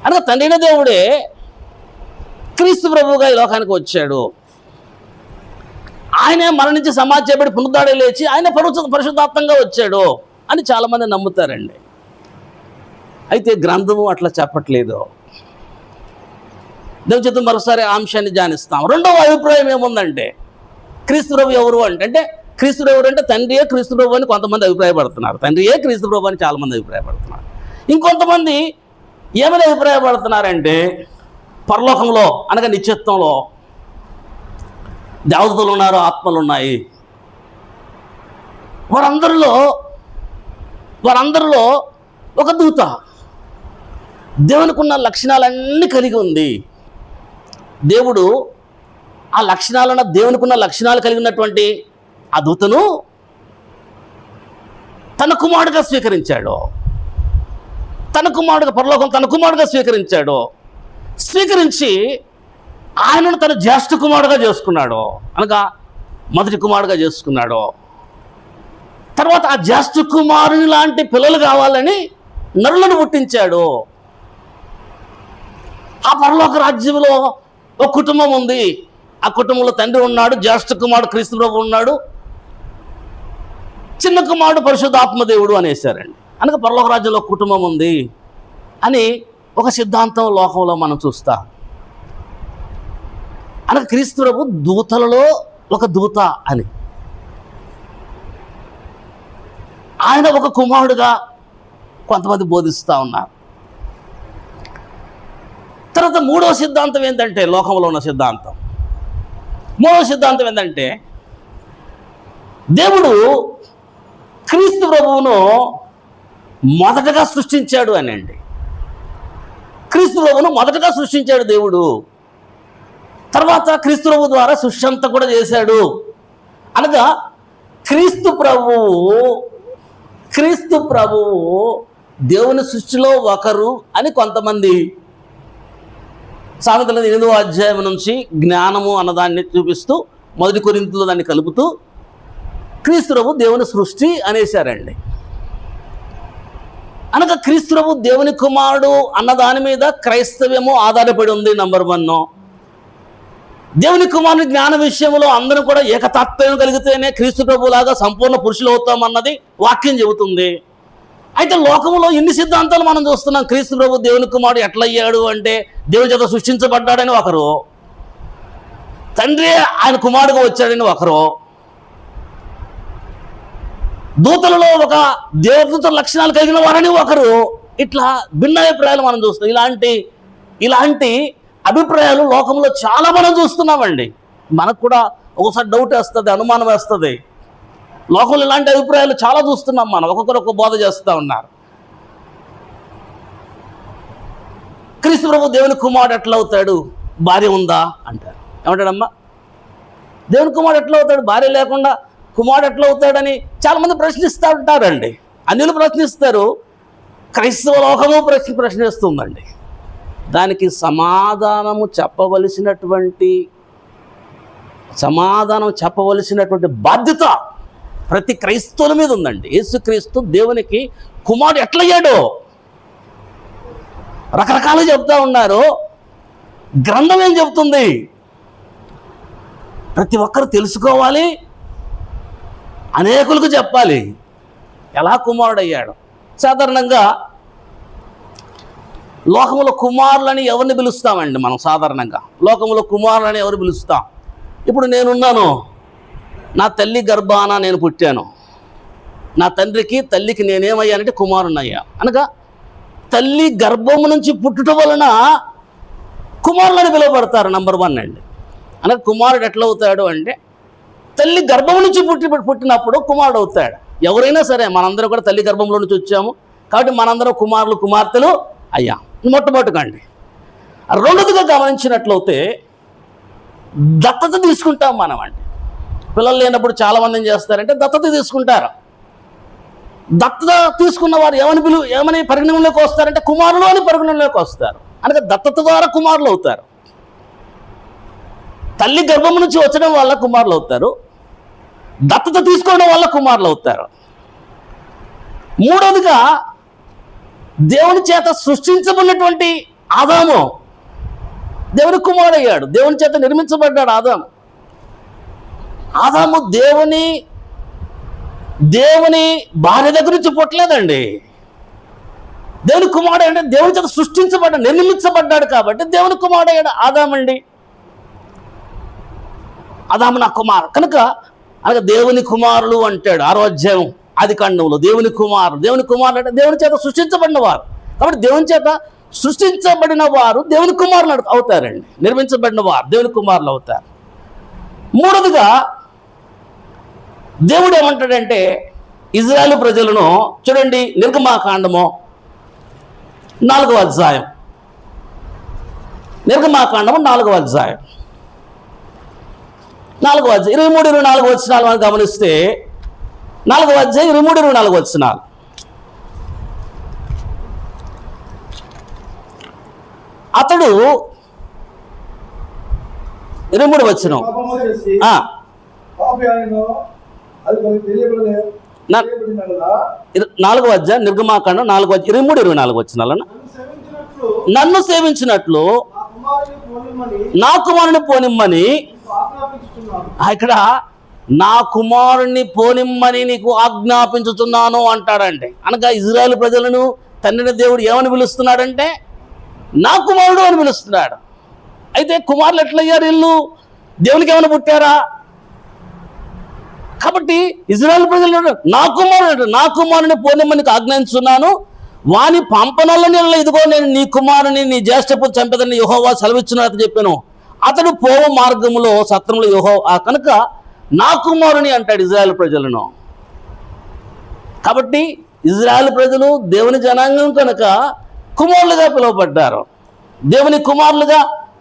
అనగా తండ్రిన దేవుడే క్రీస్తు ప్రభువుగా ఈ లోకానికి వచ్చాడు. ఆయనే మరణించి సమాధి చేయబడి పునరుద్ధరణ లేచి ఆయన పరిశుద్ధాత్మంగా వచ్చాడు అని చాలామంది నమ్ముతారండి. అయితే గ్రంథము అట్లా చెప్పట్లేదు. దేవుని చేత మరోసారి ఆ అంశాన్ని ధ్యానిస్తాం. రెండవ అభిప్రాయం ఏముందంటే క్రీస్తు ప్రభు ఎవరు అంటే క్రీస్తు ఎవరు అంటే తండ్రియే క్రీస్తు ప్రభు అని కొంతమంది అభిప్రాయపడుతున్నారు. తండ్రియే క్రీస్తు ప్రభు అని చాలామంది అభిప్రాయపడుతున్నారు. ఇంకొంతమంది ఏమని అభిప్రాయపడుతున్నారంటే పరలోకంలో అనగా నిత్యత్వంలో దేవతలు ఉన్నారు, ఆత్మలు ఉన్నాయి. వారందరిలో ఒక దూత దేవునికి ఉన్న లక్షణాలన్నీ కలిగి ఉంది. దేవుడు ఆ లక్షణాలను, దేవునికి ఉన్న లక్షణాలు కలిగినటువంటి ఆ దూతను తన కుమారుడుగా స్వీకరించాడు. తన కుమారుడుగా పరలోకం తన కుమారుడుగా స్వీకరించి ఆయనను తన జ్యేష్ఠ కుమారుడుగా చేసుకున్నాడు. అనగా మొదటి కుమారుడుగా చేసుకున్నాడు. తర్వాత ఆ జ్యేష్ఠ కుమారుని లాంటి పిల్లలు కావాలని నరులను పుట్టించాడు. ఆ పరలోక రాజ్యంలో ఒక కుటుంబం ఉంది. ఆ కుటుంబంలో తండ్రి ఉన్నాడు, జ్యేష్ఠ కుమారుడు క్రీస్తు ప్రభు ఉన్నాడు, చిన్న కుమారుడు పరిశుద్ధాత్మ దేవుడు అనేసారండి. అనగా పరలోక రాజ్యంలో ఒక కుటుంబం ఉంది అని ఒక సిద్ధాంతం లోకంలో మనం చూస్తాం. అనగా క్రీస్తు ప్రభు దూతలలో ఒక దూత అని, ఆయన ఒక కుమారుడుగా కొంతమంది బోధిస్తూ ఉన్నారు. తర్వాత మూడవ సిద్ధాంతం ఏంటంటే లోకంలో ఉన్న సిద్ధాంతం, మూడవ సిద్ధాంతం ఏంటంటే దేవుడు క్రీస్తు ప్రభువును మొదటగా సృష్టించాడు అని అండి. క్రీస్తు ప్రభువును మొదటగా సృష్టించాడు దేవుడు. తర్వాత క్రీస్తు ప్రభు ద్వారా సృష్టి అంతా కూడా చేశాడు. అనగా క్రీస్తు ప్రభువు దేవుని సృష్టిలో ఒకరు అని కొంతమంది సామెతల 8వ అధ్యాయం నుంచి జ్ఞానము అన్నదాన్ని చూపిస్తూ 1 కొరింథీలో దాన్ని కలుపుతూ క్రీస్తు ప్రభు దేవుని సృష్టి అనేశారండి. అనగా క్రీస్తు ప్రభు దేవుని కుమారుడు అన్న దాని మీద క్రైస్తవ్యము ఆధారపడి ఉంది. నంబర్ 1, దేవుని కుమారుని జ్ఞాన విషయంలో అందరూ కూడా ఏకతాత్పర్యం కలిగితేనే క్రీస్తు ప్రభులాగా సంపూర్ణ పురుషులు అవుతామన్నది వాక్యం చెబుతుంది. అయితే లోకంలో ఇన్ని సిద్ధాంతాలు మనం చూస్తున్నాం. క్రీస్తు ప్రభు దేవుని కుమారుడు ఎట్లయ్యాడు అంటే దేవుని చేత సృష్టించబడ్డాడని ఒకరు, తండ్రి ఆయన కుమారుడుగా వచ్చాడని ఒకరు, దూతలలో ఒక దేవదూత లక్షణాలు కలిగిన వారని ఒకరు. ఇట్లా భిన్న అభిప్రాయాలు మనం చూస్తాం. ఇలాంటి అభిప్రాయాలు లోకంలో చాలా మనం చూస్తున్నామండి. మనకు కూడా ఒకసారి డౌట్ వేస్తుంది, అనుమానం వేస్తుంది. లోకంలో ఇలాంటి అభిప్రాయాలు చాలా చూస్తున్నాం మనం. ఒక్కొక్కరు ఒక్కొక్క బోధ చేస్తూ ఉన్నారు. క్రీస్తు ప్రభు దేవుని కుమారుడు ఎట్లా అవుతాడు, భార్య ఉందా అంటారు. ఏమంటాడమ్మా? దేవుని కుమారుడు ఎట్లా అవుతాడు, భార్య లేకుండా కుమారుడు ఎట్లా అవుతాడని చాలామంది ప్రశ్నిస్తూ ఉంటారండి. అన్యులు ప్రశ్నిస్తారు, క్రైస్తవ లోకము ప్రశ్నిస్తుందండి. దానికి సమాధానం చెప్పవలసినటువంటి బాధ్యత ప్రతి క్రైస్తవుల మీద ఉందండి. యేసుక్రీస్తు దేవునికి కుమారుడు ఎట్లయ్యాడో రకరకాలుగా చెప్తా ఉన్నారు. గ్రంథం ఏం చెప్తుంది? ప్రతి ఒక్కరు తెలుసుకోవాలి, అనేకులకు చెప్పాలి ఎలా కుమారుడు అయ్యాడు. సాధారణంగా లోకములో కుమారులని ఎవరిని పిలుస్తామండి మనం? సాధారణంగా లోకములో కుమారులని ఎవరు పిలుస్తాం? ఇప్పుడు నేనున్నాను, నా తల్లి గర్భాన నేను పుట్టాను. నా తండ్రికి తల్లికి నేనేమయ్యానంటే కుమారుని అయ్యా. అనగా తల్లి గర్భము నుంచి పుట్టుట వలన కుమారులని పిలువబడతారు. నంబర్ 1 అండి. అనగా కుమారుడు ఎట్లా అవుతాడు అంటే తల్లి గర్భం నుంచి పుట్టినప్పుడు కుమారుడు అవుతాడు. ఎవరైనా సరే, మనందరం కూడా తల్లి గర్భంలో నుంచి వచ్చాము కాబట్టి మనందరం కుమారులు కుమార్తెలు అయ్యా. మొట్టమొదటికండి. రెండోదిగా గమనించినట్లయితే దత్తత తీసుకుంటాం మనం అండి. పిల్లలు లేనప్పుడు చాలామంది ఏం చేస్తారంటే దత్తత తీసుకుంటారు. దత్తత తీసుకున్న వారు ఏమని పరిగణనలోకి వస్తారంటే కుమారులు అని పరిగణనలోకి వస్తారు. అనగా దత్తత ద్వారా కుమారులు అవుతారు. తల్లి గర్భం నుంచి వచ్చడం వల్ల కుమారులు అవుతారు, దత్తత తీసుకోవడం వల్ల కుమారులు అవుతారు. మూడవదిగా దేవుని చేత సృష్టించబడినటువంటి ఆదాము దేవుని కుమారుడు అయ్యాడు. దేవుని చేత నిర్మించబడ్డాడు ఆదాము దేవుని భార్య దగ్గర నుంచి పుట్టలేదండి. దేవుని కుమారుడు అంటే దేవుని చేత సృష్టించబడ్డాడు, నిర్మించబడ్డాడు కాబట్టి దేవుని కుమారుడు అయ్యాడు ఆదామండి. ఆదాము నా కుమారు కనుక అనగా దేవుని కుమారులు అంటాడు 6వ అధ్యాయం ఆదికాండంలో. దేవుని కుమారుడు అంటే దేవుని చేత సృష్టించబడిన వారు. కాబట్టి దేవుని చేత సృష్టించబడిన వారు దేవుని కుమారులు అవుతారండి. నిర్మించబడిన వారు దేవుని కుమారులు అవుతారు. మూడవదిగా దేవుడు ఏమంటాడంటే ఇజ్రాయేలు ప్రజలను చూడండి, నిర్గమాకాండము 4వ అధ్యాయం. నిర్గమాకాండము 4వ అధ్యాయం 23-24 వచనాలు మనం గమనిస్తే 4వ అధ్యాయం 23-24 వచనాలు. అతడు 23 వచనం 4వ అధ్యాయం నిర్గమాకాండం 23-24 వచనాలన్న. నన్ను సేవించినట్లు నా కుమారుని పోనిమ్మని, ఇక్కడ నా కుమారుణ్ణి పోనిమ్మని నీకు ఆజ్ఞాపించుతున్నాను అంటాడంటే. అనగా ఇజ్రాయేలు ప్రజలను తండ్రిని దేవుడు ఏమని పిలుస్తున్నాడంటే నా కుమారుడు అని పిలుస్తున్నాడు. అయితే కుమారులు ఎట్లయ్యారు? వీళ్ళు దేవునికి ఏమైనా పుట్టారా? కాబట్టి ఇజ్రాయేలు ప్రజలు నా కుమారుని పోనిమ్మని నీకు ఆజ్ఞాపించున్నాను, వాని పంపనల్లని ఇదిగో నేను నీ కుమారుని నీ జ్యేష్ఠపు చంపదని యెహోవా సెలవిచ్చున్నట్టు చెప్పాను. అతడు పోవు మార్గంలో సత్రంలో యెహోవా కనుక నా కుమారుని అంటాడు ఇజ్రాయేలు ప్రజలను. కాబట్టి ఇజ్రాయేలు ప్రజలు దేవుని జనాంగం కనుక కుమారులుగా పిలువబడ్డారు. దేవుని కుమారులుగా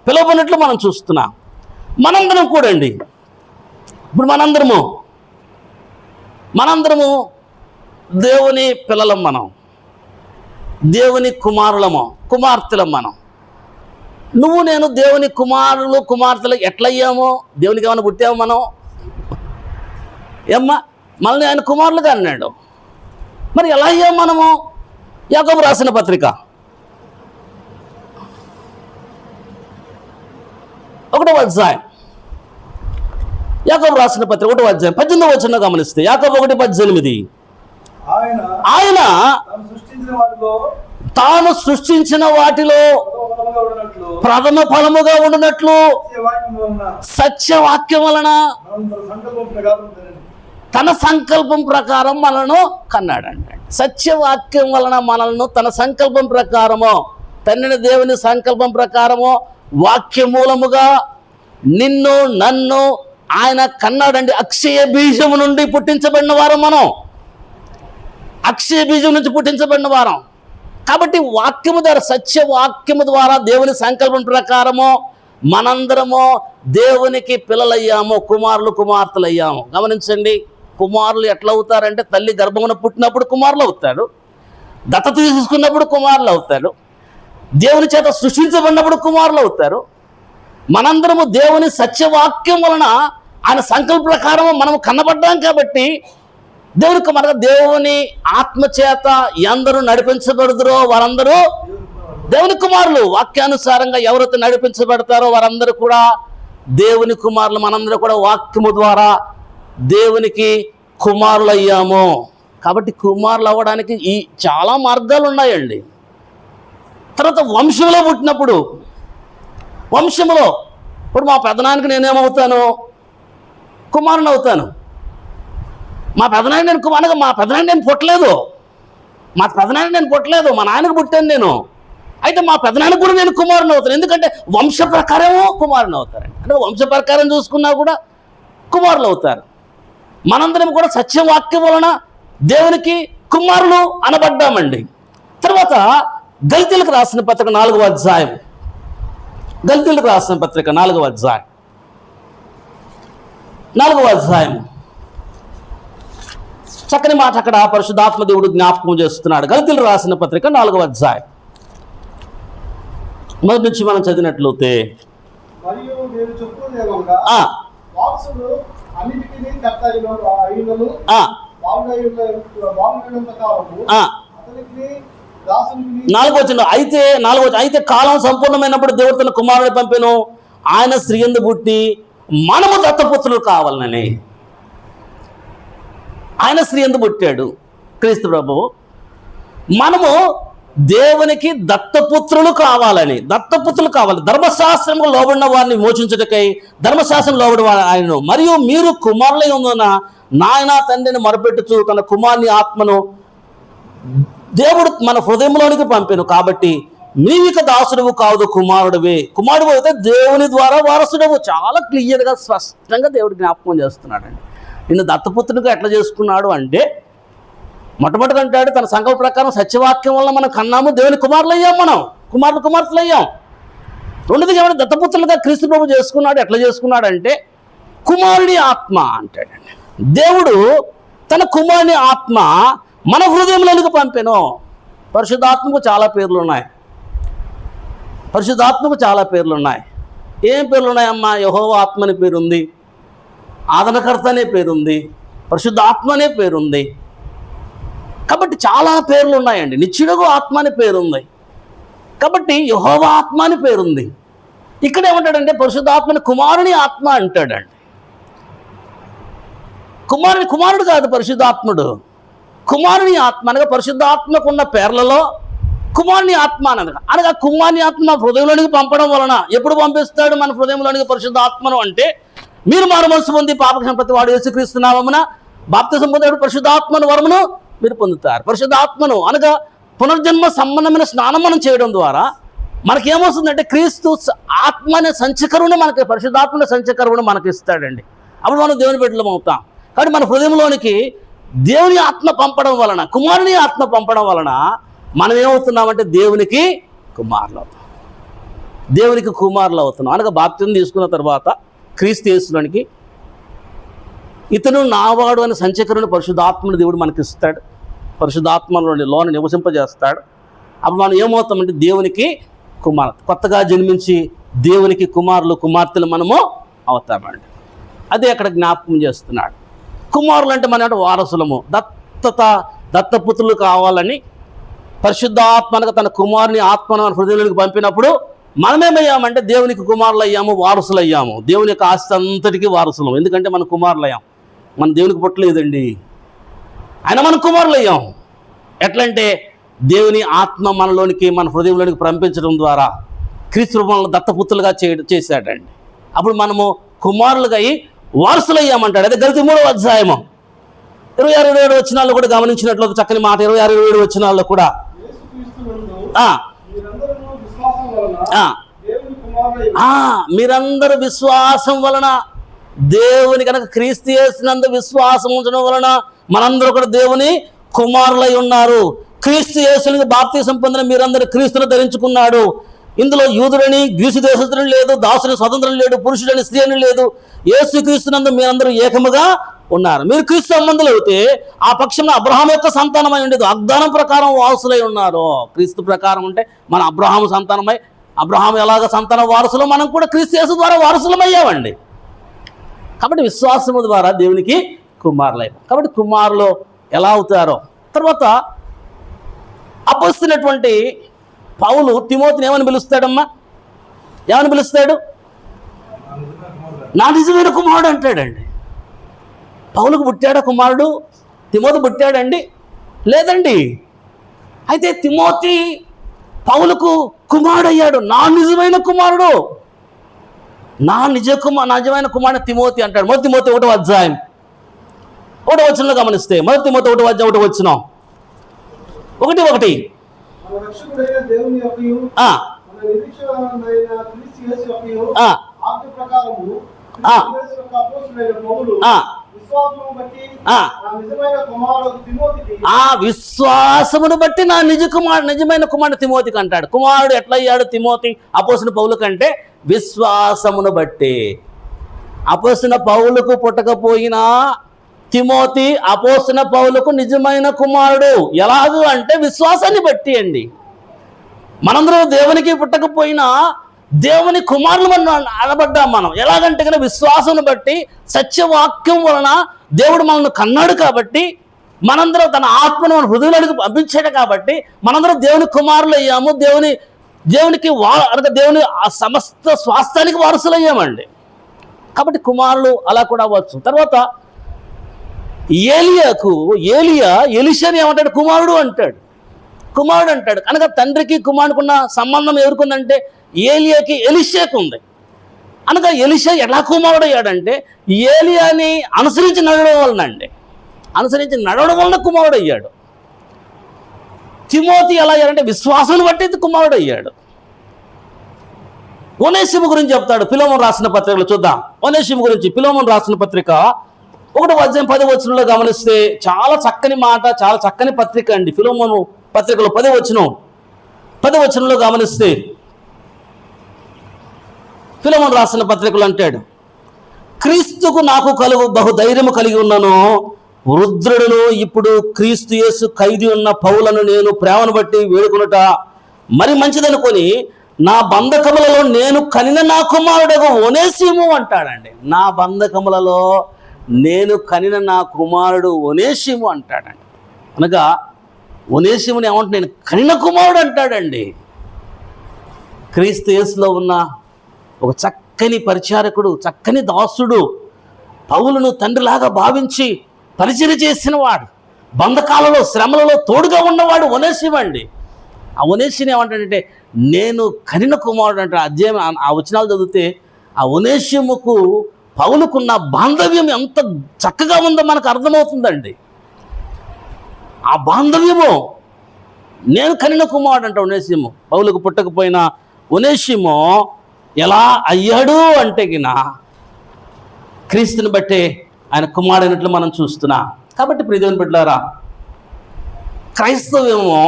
పిలువబడినట్లు మనం చూస్తున్నాం. మనందరం కూడా అండి, ఇప్పుడు మనందరము దేవుని పిల్లలం, మనం దేవుని కుమార్తెలం. నువ్వు నేను దేవుని కుమార్తెలు ఎట్లయ్యామో, దేవునికి ఏమైనా పుట్టామో మనం? ఏమ్మా మనల్ని ఆయన కుమారులుగా అన్నాడు. మరి ఎలా అయ్యాము మనము? యాకోబు రాసిన పత్రిక 1వ అధ్యాయం, యాకోబు రాసిన పత్రిక 1వ అధ్యాయం 18వ వచనం గమనిస్తే యాకోబు 1:18 ఆయన తాను సృష్టించిన వాటిలో ప్రథమ ఫలముగా ఉండునట్లు సత్యవాక్యం వలన తన సంకల్పం ప్రకారం మనల్ని కన్నాడంట. సత్యవాక్యం వలన మనల్ని తన సంకల్పం ప్రకారము, తండ్రి దేవుని సంకల్పం ప్రకారము వాక్య మూలముగా నిన్ను నన్ను ఆయన కన్నాడండి. అక్షయ బీజము నుండి పుట్టించబడిన వారం మనం, అక్షయ బీజం నుంచి పుట్టించబడిన వారం. కాబట్టి వాక్యము ద్వారా, సత్య వాక్యము ద్వారా దేవుని సంకల్పం ప్రకారము మనందరము దేవునికి పిల్లలయ్యాము, కుమారులు కుమార్తెలు అయ్యాము. గమనించండి, కుమారులు ఎట్లా అవుతారంటే తల్లి గర్భమున పుట్టినప్పుడు కుమారులు అవుతాడు, దత్తత తీసుకున్నప్పుడు కుమారులు అవుతాడు, దేవుని చేత సృష్టించబడినప్పుడు కుమారులు అవుతారు. మనందరము దేవుని సత్యవాక్యం వలన ఆయన సంకల్ప ప్రకారము మనము కన్నబడ్డాం. కాబట్టి దేవునికి మనకు దేవుని ఆత్మచేత ఎందరూ నడిపించబడుదురో వారందరూ దేవుని కుమారులు. వాక్యానుసారంగా ఎవరైతే నడిపించబడతారో వారందరూ కూడా దేవుని కుమారులు. మనందరూ కూడా వాక్యము ద్వారా దేవునికి కుమారులు అయ్యాము. కాబట్టి కుమారులు అవ్వడానికి ఈ చాలా మార్గాలు ఉన్నాయండి. తర్వాత వంశంలో పుట్టినప్పుడు, వంశంలో ఇప్పుడు మా పెదనానికి నేనేమవుతాను? కుమారుని అవుతాను. మా పెదనాన్ని నేను కుమారుగా, మా పెదనాన్ని నేను పుట్టలేదు, మా పెదనాన్ని నేను పుట్టలేదు, మా నాన్నకు పుట్టాను నేను. అయితే మా పెదనానికి కూడా నేను కుమారుని అవుతాను. ఎందుకంటే వంశ ప్రకారము కుమారుని అవుతారండి. అంటే వంశ ప్రకారం చూసుకున్నా కూడా కుమారులు అవుతారు. మనందరం కూడా సత్యవాక్యం వలన దేవునికి కుమారులు అనబడ్డామండి. తర్వాత గల్తీలకు రాసిన పత్రిక 4వ అధ్యాయం, గల్తీలకు రాసిన పత్రిక 4వ అధ్యాయం, 4వ అధ్యాయం చక్కని మాట అక్కడ పరిశుద్ధాత్మ దేవుడు జ్ఞాపకం చేస్తున్నాడు. గల్తీలు రాసిన పత్రిక 4వ అధ్యాయం మొదటి నుంచి మనం చదివినట్లయితే, అయితే కాలం సంపూర్ణమైనప్పుడు దేవుడు తన కుమారుడు పంపెను, ఆయన స్త్రీ యందు పుట్టి మనము దత్తపుత్రులు కావాలని. ఆయన స్త్రీ యందు పుట్టాడు క్రీస్తు ప్రభువు. మనము దేవునికి దత్తపుత్రులు కావాలని, దత్తపుత్రులు కావాలి. ధర్మశాస్త్రంలో లోబడిన వారిని మోచించుటకై ధర్మశాస్త్రం లోబడి ఆయనను, మరియు మీరు కుమారులై ఉన్న నాయన తండ్రిని మొరపెట్టుచు తన కుమారుని ఆత్మను దేవుడు మన హృదయంలోనికి పంపెను. కాబట్టి నీవిక దాసుడువు కాదు, కుమారుడివే. కుమారుడు అయితే దేవుని ద్వారా వారసుడవు. చాలా క్లియర్గా స్పష్టంగా దేవుడు జ్ఞాపకం చేస్తున్నాడండి. నిన్ను దత్తపుత్రునిగా ఎట్లా చేసుకున్నాడు అంటే, మొట్టమొదటిగా అంటాడు తన సంకల్ప ప్రకారం సత్యవాక్యం వల్ల మనం కన్నాము, దేవుని కుమారులు అయ్యాం, మనం కుమారులు కుమార్తెలు అయ్యాం. రెండోది ఏమైనా దత్తపుత్రులుగా క్రీస్తు ప్రభు చేసుకున్నాడు. ఎట్లా చేసుకున్నాడు అంటే కుమారుని ఆత్మ అంటాడండి. దేవుడు తన కుమారుని ఆత్మ మన హృదయంలోనికి పంపెను. పరిశుద్ధాత్మకు చాలా పేర్లు ఉన్నాయి, పరిశుద్ధాత్మకు చాలా పేర్లు ఉన్నాయి. ఏం పేర్లు ఉన్నాయమ్మా? యెహోవా ఆత్మ అనే పేరుంది, ఆదరణకర్త అనే పేరుంది, పరిశుద్ధ ఆత్మ అనే పేరుంది. కాబట్టి చాలా పేర్లు ఉన్నాయండి. నిత్యుడగు ఆత్మ అనే పేరుంది. కాబట్టి యెహోవా ఆత్మ అని పేరుంది. ఇక్కడ ఏమంటాడంటే పరిశుద్ధాత్మని కుమారుని ఆత్మ అంటాడండి. కుమారుడు కాదు పరిశుద్ధాత్ముడు, కుమారుని ఆత్మ అనగా పరిశుద్ధాత్మకు ఉన్న పేర్లలో కుమారుని ఆత్మ అనగా కుమారుని ఆత్మ హృదయంలోనికి పంపడం వలన. ఎప్పుడు పంపిస్తాడు మన హృదయంలోనికి పరిశుద్ధాత్మను అంటే, మీరు మారు మనసు పొంది పాపక్షమ ప్రతి వాడు యేసుక్రీస్తు నామమున బాప్తిసం పొందేవాడు పరిశుద్ధాత్మను వరమును మీరు పొందుతారు. పరిశుద్ధాత్మను అనగా పునర్జన్మ సంబంధమైన స్నానం మనం చేయడం ద్వారా మనకేమొస్తుందంటే క్రీస్తు ఆత్మ అనే సంచకరువుని మనకి, పరిశుద్ధాత్మ సంచకరువుని మనకి ఇస్తాడండి. అప్పుడు మనం దేవుని బిడ్డలం అవుతాం. కాబట్టి మన హృదయంలోనికి దేవుని ఆత్మ పంపడం వలన, కుమారుని ఆత్మ పంపడం వలన మనం ఏమవుతున్నామంటే దేవునికి కుమారులు అవుతాం. దేవునికి కుమారులు అవుతున్నాం అనగా బాప్తిసం తీసుకున్న తర్వాత క్రీస్తు యేసులోనికి ఇతను నావాడు అనే సంచకరుని పరిశుద్ధాత్మని దేవుడు మనకి ఇస్తాడు. పరిశుద్ధాత్మలోని లోన నివసింపజేస్తాడు. అప్పుడు మనం ఏమవుతామంటే దేవునికి కుమార్తె, కొత్తగా జన్మించి దేవునికి కుమారులు కుమార్తెలు మనము అవుతామండి. అదే అక్కడ జ్ఞాపకం చేస్తున్నాడు. కుమారులు అంటే మన వారసులము, దత్తపుత్రులు కావాలని పరిశుద్ధాత్మనగా తన కుమారుని ఆత్మను మన హృదయంలోకి పంపినప్పుడు మనమేమయ్యామంటే దేవునికి కుమారులు అయ్యాము, వారసులు అయ్యాము. దేవుని యొక్క ఆస్తి అంతటికీ వారసులం. ఎందుకంటే మన కుమారులు అయ్యాం. మన దేవునికి పుట్టలేదండి, ఆయన మన కుమారులు అయ్యాం. ఎట్లంటే దేవుని ఆత్మ మనలోనికి మన హృదయంలోనికి పంపించడం ద్వారా క్రీస్తు మనల్ని దత్తపుత్రులుగా చేశాడండి. అప్పుడు మనము కుమారులుగా అయ్యి వారసులు అయ్యామంటాడు. అదే గల్తీ 3వ అధ్యాయము 26, 27 వచనాల్లో కూడా గమనించినట్లు చక్కని మాట. 26, 27 వచనాల్లో కూడా మీరందరూ విశ్వాసం వలన దేవుని కనుక క్రీస్తు యేసునందు విశ్వాసం ఉంచడం వలన మనందరూ కూడా దేవుని కుమారులై ఉన్నారు. క్రీస్తు యేసునికి బాప్తిసం పొందిన మీరందరూ క్రీస్తును ధరించుకున్నాడు. ఇందులో యూదుడని గ్రీసు దేశస్తుని లేదు, దాసుని స్వతంత్రం లేడు, పురుషుడని స్త్రీ అని లేదు. యేసు క్రీస్తునందు మీరందరూ ఏకముగా ఉన్నారు. మీరు క్రీస్తు సంబంధులు అయితే ఆ పక్షంలో అబ్రహాం యొక్క సంతానమై ఉండేది, వాగ్దానం ప్రకారం వారసులై ఉన్నారు. క్రీస్తు ప్రకారం ఉంటే మన అబ్రహాము సంతానమై, అబ్రహాం ఎలాగ సంతాన వారసులు, మనం కూడా క్రీస్తు యేసు ద్వారా వారసులమయ్యామండి. కాబట్టి విశ్వాసము ద్వారా దేవునికి కుమారులయ్యాం. కాబట్టి కుమారులు ఎలా అవుతారో. తర్వాత అపోస్తున్నటువంటి పౌలు తిమోతిని ఏమని పిలుస్తాడమ్మా? ఏమని పిలుస్తాడు? నా నిజమైన కుమారుడు అంటాడండి. పౌలుకు పుట్టాడా కుమారుడు? తిమోతి పుట్టాడండి? లేదండి. అయితే తిమోతి పౌలుకు కుమారుడు అయ్యాడు. నా నిజమైన కుమారుడు, నా నిజమైన కుమారుడు తిమోతి అంటాడు. మొదటి తిమోతి 1వ అధ్యాయం 1వ వచనంలో గమనిస్తే, మొదటి తిమోతి 1వ అధ్యాయం 1వ వచనం 1:1 విశ్వాసమును బట్టి నా నిజమైన కుమారుడు తిమోతికి అంటాడు. కుమారుడు ఎట్లయ్యాడు తిమోతి అపోస్తుల పౌలు కంటే? విశ్వాసమును బట్టి. అపోస్తుల పౌలుకు పుట్టకపోయినా తిమోతి అపోస్తుల పౌలుకు నిజమైన కుమారుడు. ఎలాగూ అంటే విశ్వాసాన్ని బట్టి అండి. మనందరూ దేవునికి పుట్టకపోయినా దేవుని కుమారులు మనం అనబడ్డాం. మనం ఎలాగంటే కనుక విశ్వాసం బట్టి, సత్యవాక్యం వలన దేవుడు మనల్ని కన్నాడు కాబట్టి, మనందరం తన ఆత్మను మన హృదయాలకు పంపించాడు కాబట్టి మనందరం దేవుని కుమారులు అయ్యాము. దేవునికి దేవుని సమస్త స్వాస్థానికి వారసులయ్యామండి. కాబట్టి కుమారులు అలా కూడా అవ్వచ్చు. తర్వాత ఏలియా ఎలీషాని ఏమంటాడు? కుమారుడు అంటాడు. కనుక తండ్రికి కుమారుడుకున్న సంబంధం ఎవరికుందంటే ఏలియాకి ఎలీషాకు ఉంది. అనగా ఎలీషా ఎలా కుమారుడు అయ్యాడంటే ఏలియాని అనుసరించి నడవడం వలన కుమారుడు అయ్యాడు. తిమోతి ఎలా అయ్యాడంటే విశ్వాసాన్ని బట్టి కుమారుడు అయ్యాడు. ఒనేసిము గురించి చెప్తాడు ఫిలోమోను రాసిన పత్రికలో. చూద్దాం ఒనేసిము గురించి. ఫిలోమోను రాసిన పత్రిక 1వ అధ్యాయం 10వ వచనంలో గమనిస్తే చాలా చక్కని మాట, చాలా చక్కని పత్రిక అండి. ఫిలోమోను పత్రికలో 10వ వచనంలో గమనిస్తే ఫిలోమోను రాసిన పత్రికలు అంటాడు, క్రీస్తుకు నాకు బహుధైర్యము కలిగి ఉన్నాను. వృద్ధుడును ఇప్పుడు క్రీస్తు యేసు ఖైదీ ఉన్న పౌలను నేను ప్రేమను బట్టి వేడుకొనుట మరి మంచిదనుకొని నా బంధకములలో నేను కనిన నా కుమారుడగు ఒనేసిము అంటాడండి. నా బంధకములలో నేను కనిన నా కుమారుడు ఒనేసిము అంటాడండి. అనగా ఒనేసిముని ఏమంటే నేను కనిన కుమారుడు అంటాడండి. క్రీస్తు యేసులో ఉన్న ఒక చక్కని పరిచారకుడు, చక్కని దాసుడు, పౌలును తండ్రిలాగా భావించి పరిచర్య చేసిన వాడు, బంధకాలలో శ్రమలలో తోడుగా ఉన్నవాడు ఒనేసిము అండి. ఆ ఒనేసిని ఏమంటాడంటే నేను కనిన కుమారుడు అంటాడు. అధ్యాయం ఆ వచనాలు చదివితే ఆ ఒనేసిముకు పౌలుకున్న బాంధవ్యం ఎంత చక్కగా ఉందో మనకు అర్థమవుతుందండి. ఆ బాంధవ్యము నేను కనిన కుమారుడు అంట ఒనేసిము. పౌలుకు పుట్టకపోయినా ఒనేసిము ఎలా అయ్యాడు అంటే గిన క్రీస్తుని బట్టే ఆయన కుమారుడైనట్లు మనం చూస్తున్నాం. కాబట్టి ప్రియదేవుని బిడ్డలారా, క్రైస్తవ్యము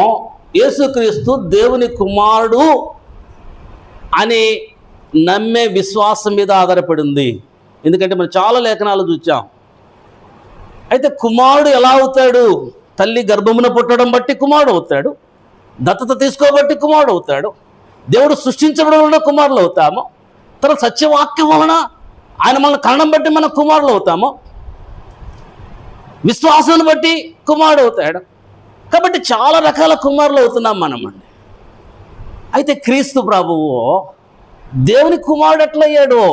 యేసుక్రీస్తు దేవుని కుమారుడు అని నమ్మే విశ్వాసం మీద ఆధారపడి ఉంది. ఎందుకంటే మనం చాలా లేఖనాలు చూచాం. అయితే కుమారుడు ఎలా అవుతాడు? తల్లి గర్భమున పుట్టడం బట్టి కుమారుడు అవుతాడు, దత్తత తీసుకోబట్టి కుమారుడు అవుతాడు, దేవుడు సృష్టించడం వలన కుమారులు అవుతాము, తర్వాత సత్యవాక్యం వలన ఆయన మనల్ని కరణం బట్టి మనం కుమారులు అవుతాము, విశ్వాసాన్ని బట్టి కుమారుడు అవుతాడు. కాబట్టి చాలా రకాల కుమారులు అవుతున్నాం మనం అండి. అయితే క్రీస్తు ప్రభువు దేవుని కుమారుడు ఎట్లయ్యాడు?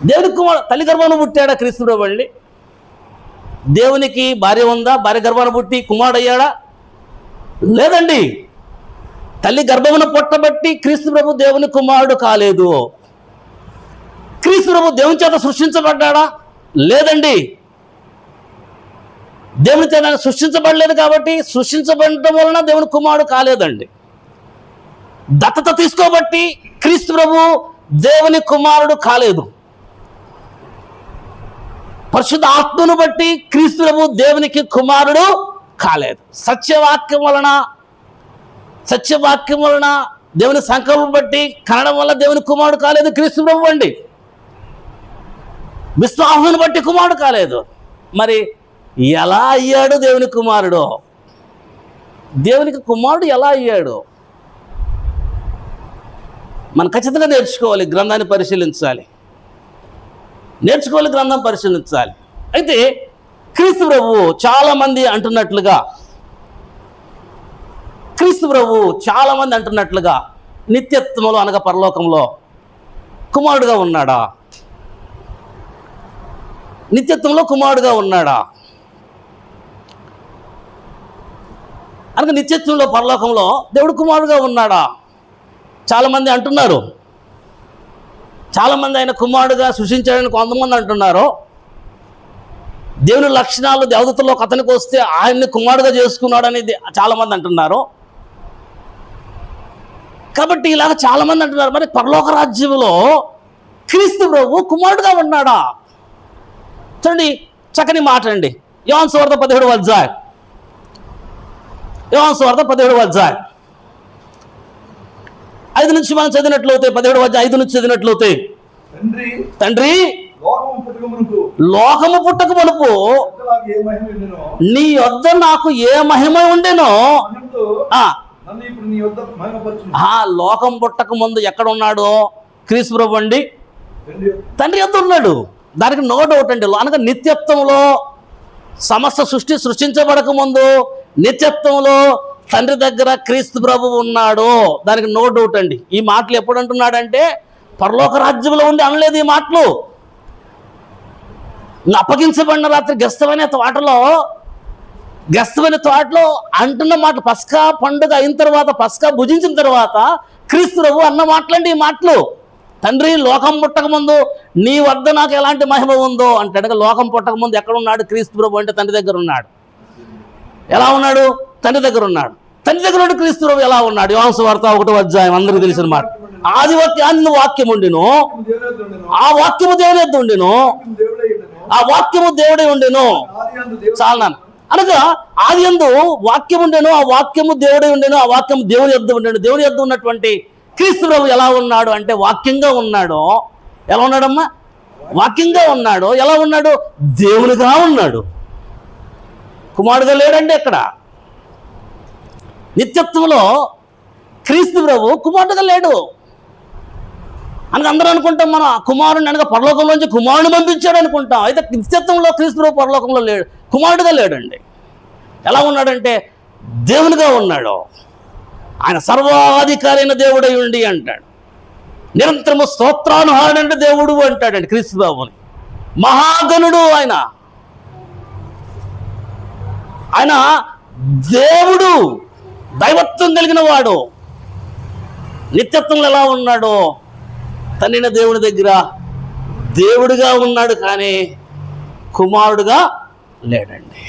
దేవుని కుమారుడు తల్లి గర్భాన్ని పుట్టాడా క్రీస్తు ప్రభు అండి? దేవునికి భార్య ఉందా? భార్య గర్భాన్ని పుట్టి కుమారుడు అయ్యాడా? లేదండి. తల్లి గర్భమును పుట్టబట్టి క్రీస్తు ప్రభు దేవుని కుమారుడు కాలేదు. క్రీస్తు ప్రభు దేవుని చేత సృష్టించబడ్డాడా? లేదండి. దేవుని చేత ఆయన సృష్టించబడలేదు కాబట్టి సృష్టించబడటం వలన దేవుని కుమారుడు కాలేదండి. దత్తత తీసుకోబట్టి క్రీస్తు ప్రభు దేవుని కుమారుడు కాలేదు. పరిశుద్ధ ఆత్మను బట్టి క్రీస్తు ప్రభు దేవునికి కుమారుడు కాలేదు. సత్యవాక్యం వలన దేవుని సంకల్పం బట్టి కనడం వల్ల దేవుని కుమారుడు కాలేదు క్రీస్తు ప్రభు అండి. విశ్వాసం బట్టి కుమారుడు కాలేదు. మరి ఎలా అయ్యాడు దేవుని కుమారుడు? దేవునికి కుమారుడు ఎలా అయ్యాడు? మనం ఖచ్చితంగా నేర్చుకోవాలి, గ్రంథాన్ని పరిశీలించాలి. గ్రంథం పరిశీలించాలి. అయితే క్రీస్తు ప్రభు చాలామంది అంటున్నట్లుగా నిత్యత్వంలో అనగా పరలోకంలో కుమారుడుగా ఉన్నాడా? నిత్యత్వంలో కుమారుడుగా ఉన్నాడా? అనగా నిత్యత్వంలో పరలోకంలో దేవుడు కుమారుడుగా ఉన్నాడా? చాలామంది అంటున్నారు. చాలామంది ఆయన కుమారుడుగా సృష్టించాడని కొంతమంది అంటున్నారు. దేవుని లక్షణాలు దేవదూతల్లో అతనికి వస్తే ఆయన్ని కుమారుడుగా చేసుకున్నాడని చాలామంది అంటున్నారు. కాబట్టి ఇలాగ చాలామంది అంటున్నారు. మరి పరలోక రాజ్యంలో క్రీస్తు ప్రభు కుమారుడుగా ఉన్నాడా? చూడండి, చక్కని మాట అండి. యోహాను సువార్త 17వ అధ్యాయం. 5 నుంచి మనం చదివినట్లయితే 17వ అధ్యాయం 5 నుంచి చదివినట్లయితే, తండ్రి లోకము పుట్టక మునుపు నీ యొద్ద నాకు ఏ మహిమ ఉండెనో లోకం పుట్టక ముందు ఎక్కడ ఉన్నాడు క్రీస్తు ప్రభు అండి? తండ్రి యొద్ద ఉన్నాడు. దానికి నో డౌట్ అండి. అనగా నిత్యత్వంలో సమస్త సృష్టించబడక ముందు నిత్యత్వంలో తండ్రి దగ్గర క్రీస్తు ప్రభు ఉన్నాడు. దానికి నో డౌట్ అండి. ఈ మాటలు ఎప్పుడు అంటున్నాడంటే పరలోక రాజ్యంలో ఉండి అనలేదు ఈ మాటలు. అప్పగించబడిన రాత్రి గెస్తమైన తోటలో అంటున్న మాటలు, పస్కా పండుగ అయిన తర్వాత, పస్కా భుజించిన తర్వాత క్రీస్తు ప్రభు అన్న మాటలండి ఈ మాటలు. తండ్రి లోకం పుట్టక ముందు నీ వద్ద నాకు ఎలాంటి మహిమ ఉందో అంటే, లోకం పుట్టక ముందు ఎక్కడ ఉన్నాడు క్రీస్తు ప్రభు అంటే తండ్రి దగ్గర ఉన్నాడు. ఎలా ఉన్నాడు? తండ్రి దగ్గర ఉన్నాడు. తండ్రి దగ్గర ఉండి క్రీస్తు ప్రభు ఎలా ఉన్నాడు? యోహాను సువార్త 1వ అధ్యాయం అందరికీ తెలిసిన మాట. ఆది వాక్యం ఉండెను, ఆ వాక్యము దేవుని యొద్ద ఉండెను, ఆ వాక్యము దేవుడే ఉండెను. చాలా అనగా ఆది యందు వాక్యం ఉండెను, ఆ వాక్యము దేవుడే ఉండెను, ఆ వాక్యము దేవుని యొద్ద ఉండెను. దేవుని యొద్ద ఉన్నటువంటి క్రీస్తు ప్రభు ఎలా ఉన్నాడు అంటే వాక్యంగా ఉన్నాడు. ఎలా ఉన్నాడమ్మా? వాక్యంగా ఉన్నాడు. ఎలా ఉన్నాడు? దేవునిగా ఉన్నాడు. కుమారుడుగా లేడండి. ఎక్కడ నిత్యత్వంలో క్రీస్తు ప్రభు కుమారుడుగా లేడు అని అందరూ అనుకుంటాం. మనం కుమారుని అనగా పరలోకంలోంచి కుమారుని పంపించాడు అనుకుంటాం. అయితే నిత్యత్వంలో క్రీస్తు ప్రభు పరలోకంలో లేడు, కుమారుడుగా లేడండి. ఎలా ఉన్నాడంటే దేవునిగా ఉన్నాడు. ఆయన సర్వాధికారి అయిన దేవుడై ఉండి అంటాడు. నిరంతరము స్తోత్రానుహారుడంటే దేవుడు అంటాడండి క్రీస్తు ప్రభుని. మహాగణుడు ఆయన దేవుడు, దైవత్వం కలిగిన వాడు. నిత్యత్వంలో ఎలా ఉన్నాడో తనైన దేవుని దగ్గర దేవుడిగా ఉన్నాడు, కానీ కుమారుడుగా లేడండి.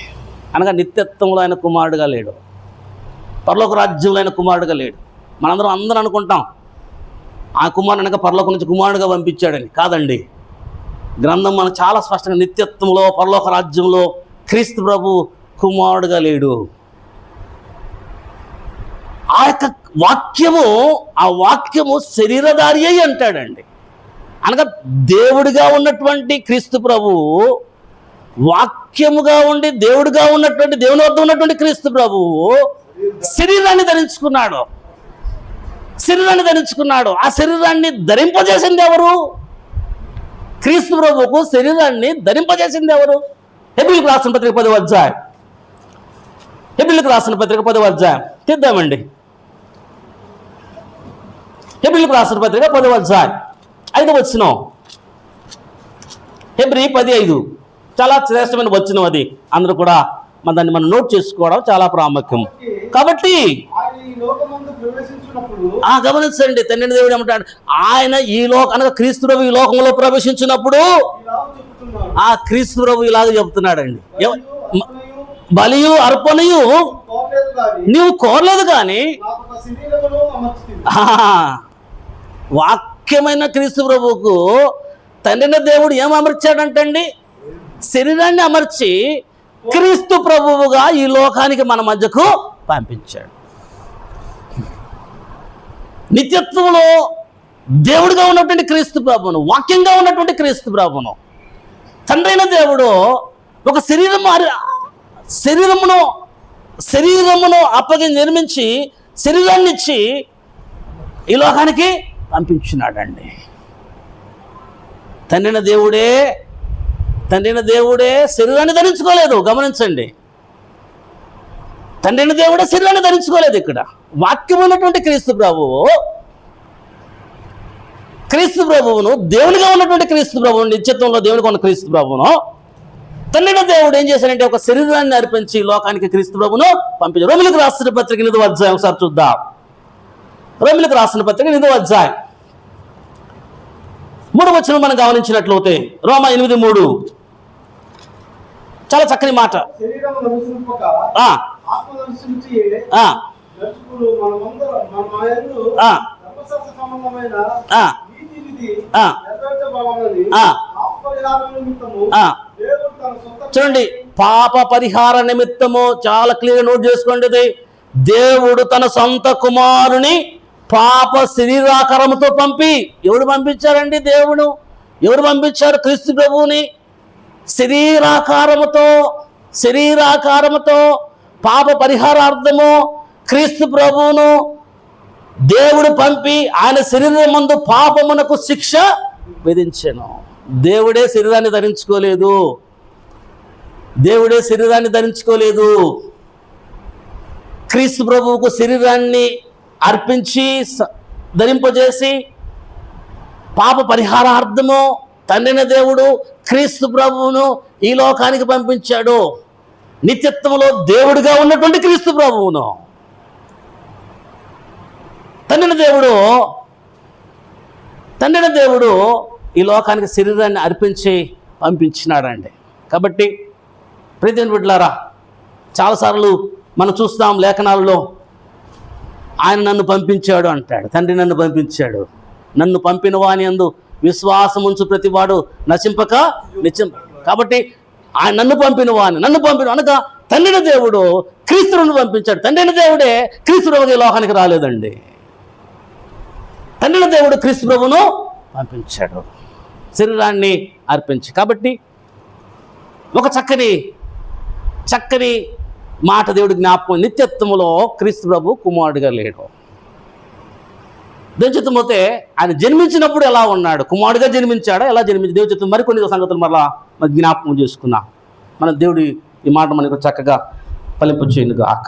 అనగా నిత్యత్వంలో ఆయన కుమారుడుగా లేడు, పరలోక రాజ్యంలో ఆయన కుమారుడుగా లేడు. అందరం అనుకుంటాం ఆ కుమారుడు అనగా పరలోకం నుంచి కుమారుడుగా పంపించాడని. కాదండి. గ్రంథం మనకు చాలా స్పష్టంగా నిత్యత్వంలో పరలోక రాజ్యంలో క్రీస్తు ప్రభు కుమారుడుగా లేడు. ఆ యొక్క వాక్యము శరీరధారి అయి అంటాడండి. అనగా దేవుడిగా ఉన్నటువంటి క్రీస్తు ప్రభు వాక్యముగా ఉండి దేవుడిగా ఉన్నటువంటి దేవుని వద్ద ఉన్నటువంటి క్రీస్తు ప్రభువు శరీరాన్ని ధరించుకున్నాడు. ఆ శరీరాన్ని ధరింపజేసింది ఎవరు? క్రీస్తు ప్రభువుకు శరీరాన్ని ధరింపజేసింది ఎవరు? హెబ్రీయులకు రాసిన పత్రిక 10వ అధ్యాయం. తీద్దామండి. హెబ్రీయులకు రాసిన పత్రిక 10వ అధ్యాయం 5వ వచనం. హెబ్రీ 10:5 చాలా శ్రేష్టమైన వచనం. అది అందరూ కూడా దాన్ని మనం నోట్ చేసుకోవడం చాలా ప్రాముఖ్యం. కాబట్టి గమనించండి, తండ్రి దేవుడు ఏమంటాడు? ఆయన అనగా క్రీస్తు ప్రభు ఈ లోకంలో ప్రవేశించినప్పుడు చెప్తున్నాడు. ఆ క్రీస్తు ప్రభు ఇలాగ చెప్తున్నాడండి. అర్పణయు బలియు అర్పణయు కోరలేదు గాని నీవు కోరలేదు కానీ నాకు ఒక శరీరమును అమర్చుతుంది. వాక్యమైన క్రీస్తు ప్రభువుకు తండ్రిన దేవుడు ఏం అమర్చాడంటండి? శరీరాన్ని అమర్చి క్రీస్తు ప్రభువుగా ఈ లోకానికి మన మధ్యకు పంపించాడు. నిత్యత్వంలో దేవుడిగా ఉన్నటువంటి క్రీస్తు ప్రభువును, వాక్యంగా ఉన్నటువంటి క్రీస్తు ప్రభువును తండ్రైన దేవుడు ఒక శరీరమును నిర్మించి శరీరాన్ని ఇచ్చి ఈ లోకానికి పంపించినాడండి. తండ్రిన దేవుడే శరీరాన్ని ధరించుకోలేదు. గమనించండి, తండ్రిన దేవుడే శరీరాన్ని ధరించుకోలేదు. ఇక్కడ వాక్యం ఉన్నటువంటి క్రీస్తు ప్రభువును, దేవునిగా ఉన్నటువంటి క్రీస్తు ప్రభువును, నిత్యత్వంలో దేవునికి ఉన్న క్రీస్తు ప్రభువును తండ్రిన దేవుడు ఏం చేశాడంటే ఒక శరీరాన్ని అర్పించి లోకానికి క్రీస్తు ప్రభువును పంపించాడు. రోమిలకు రాసిన పత్రిక 8వ అధ్యాయం ఒకసారి చూద్దాం. రోమిలకు రాసిన పత్రిక 8వ అధ్యాయం 3వ వచనం మనం గమనించినట్లయితే రోమా 8:3 చాలా చక్కని మాట. శరీరమును అనుసరింపక ఆత్మను అనుసరించి నడుచుకుని మనమందరం మన మాయందు ధర్మశాస్త్ర సంబంధమైన నీతి విధి నెరవేర్చబడాలని పాపపరిహార నిమిత్తము దేవుడు తన సొంత చూడండి, పాప పరిహార నిమిత్తము చాలా క్లియర్ నోట్ చేసుకోండి. దేవుడు తన సొంత కుమారుని పాప శరీరాకారముతో పంపి, ఎవడు పంపించారండి? దేవుడు. ఎవరు పంపించారు? క్రీస్తు ప్రభువుని శరీరాకారముతో పాప పరిహారార్థము క్రీస్తు ప్రభువును దేవుడు పంపి ఆయన శరీరం ముందు పాపమునకు శిక్ష విధించెను. దేవుడే శరీరాన్ని ధరించుకోలేదు. క్రీస్తు ప్రభువుకు శరీరాన్ని అర్పించి ధరింపజేసి పాప పరిహారార్థము తండ్రిన దేవుడు క్రీస్తు ప్రభువును ఈ లోకానికి పంపించాడు. నిత్యత్వంలో దేవుడిగా ఉన్నటువంటి క్రీస్తు ప్రభువును తండ్రిన దేవుడు ఈ లోకానికి శరీరాన్ని అర్పించి పంపించినాడండి. కాబట్టి ప్రియమైన బిడ్డలారా, చాలాసార్లు మనం చూస్తాం లేఖనాలలో ఆయన నన్ను పంపించాడు అంటాడు. తండ్రి నన్ను పంపించాడు. నన్ను పంపిన వాని యందు విశ్వాసం ఉంచు ప్రతివాడు నశింపక నిత్యం. కాబట్టి ఆయన నన్ను పంపిన అనగా తండ్రిన దేవుడు క్రీస్తును పంపించాడు. తండ్రిన దేవుడే క్రీస్తు ప్రభువు ఈ లోకానికి రాలేదండి. తండ్రిన దేవుడు క్రీస్తు ప్రభువును పంపించాడు శరీరాన్ని అర్పించి. కాబట్టి ఒక చక్కని మాట దేవుడి జ్ఞాపకం, నిత్యత్వములో క్రీస్తు ప్రభు కుమారుడిగా లేడు. దేవుచిత్తమైతే ఆయన జన్మించినప్పుడు ఎలా ఉన్నాడు? కుమారుడిగా జన్మించాడా? ఎలా జన్మించి దేవుచిత్తం మరికొన్ని సంగతులు మరలా మన జ్ఞాపకం చేసుకున్నాం. మన దేవుడి ఈ మాట మనకు చక్కగా ఫలింపచేయునుగాక.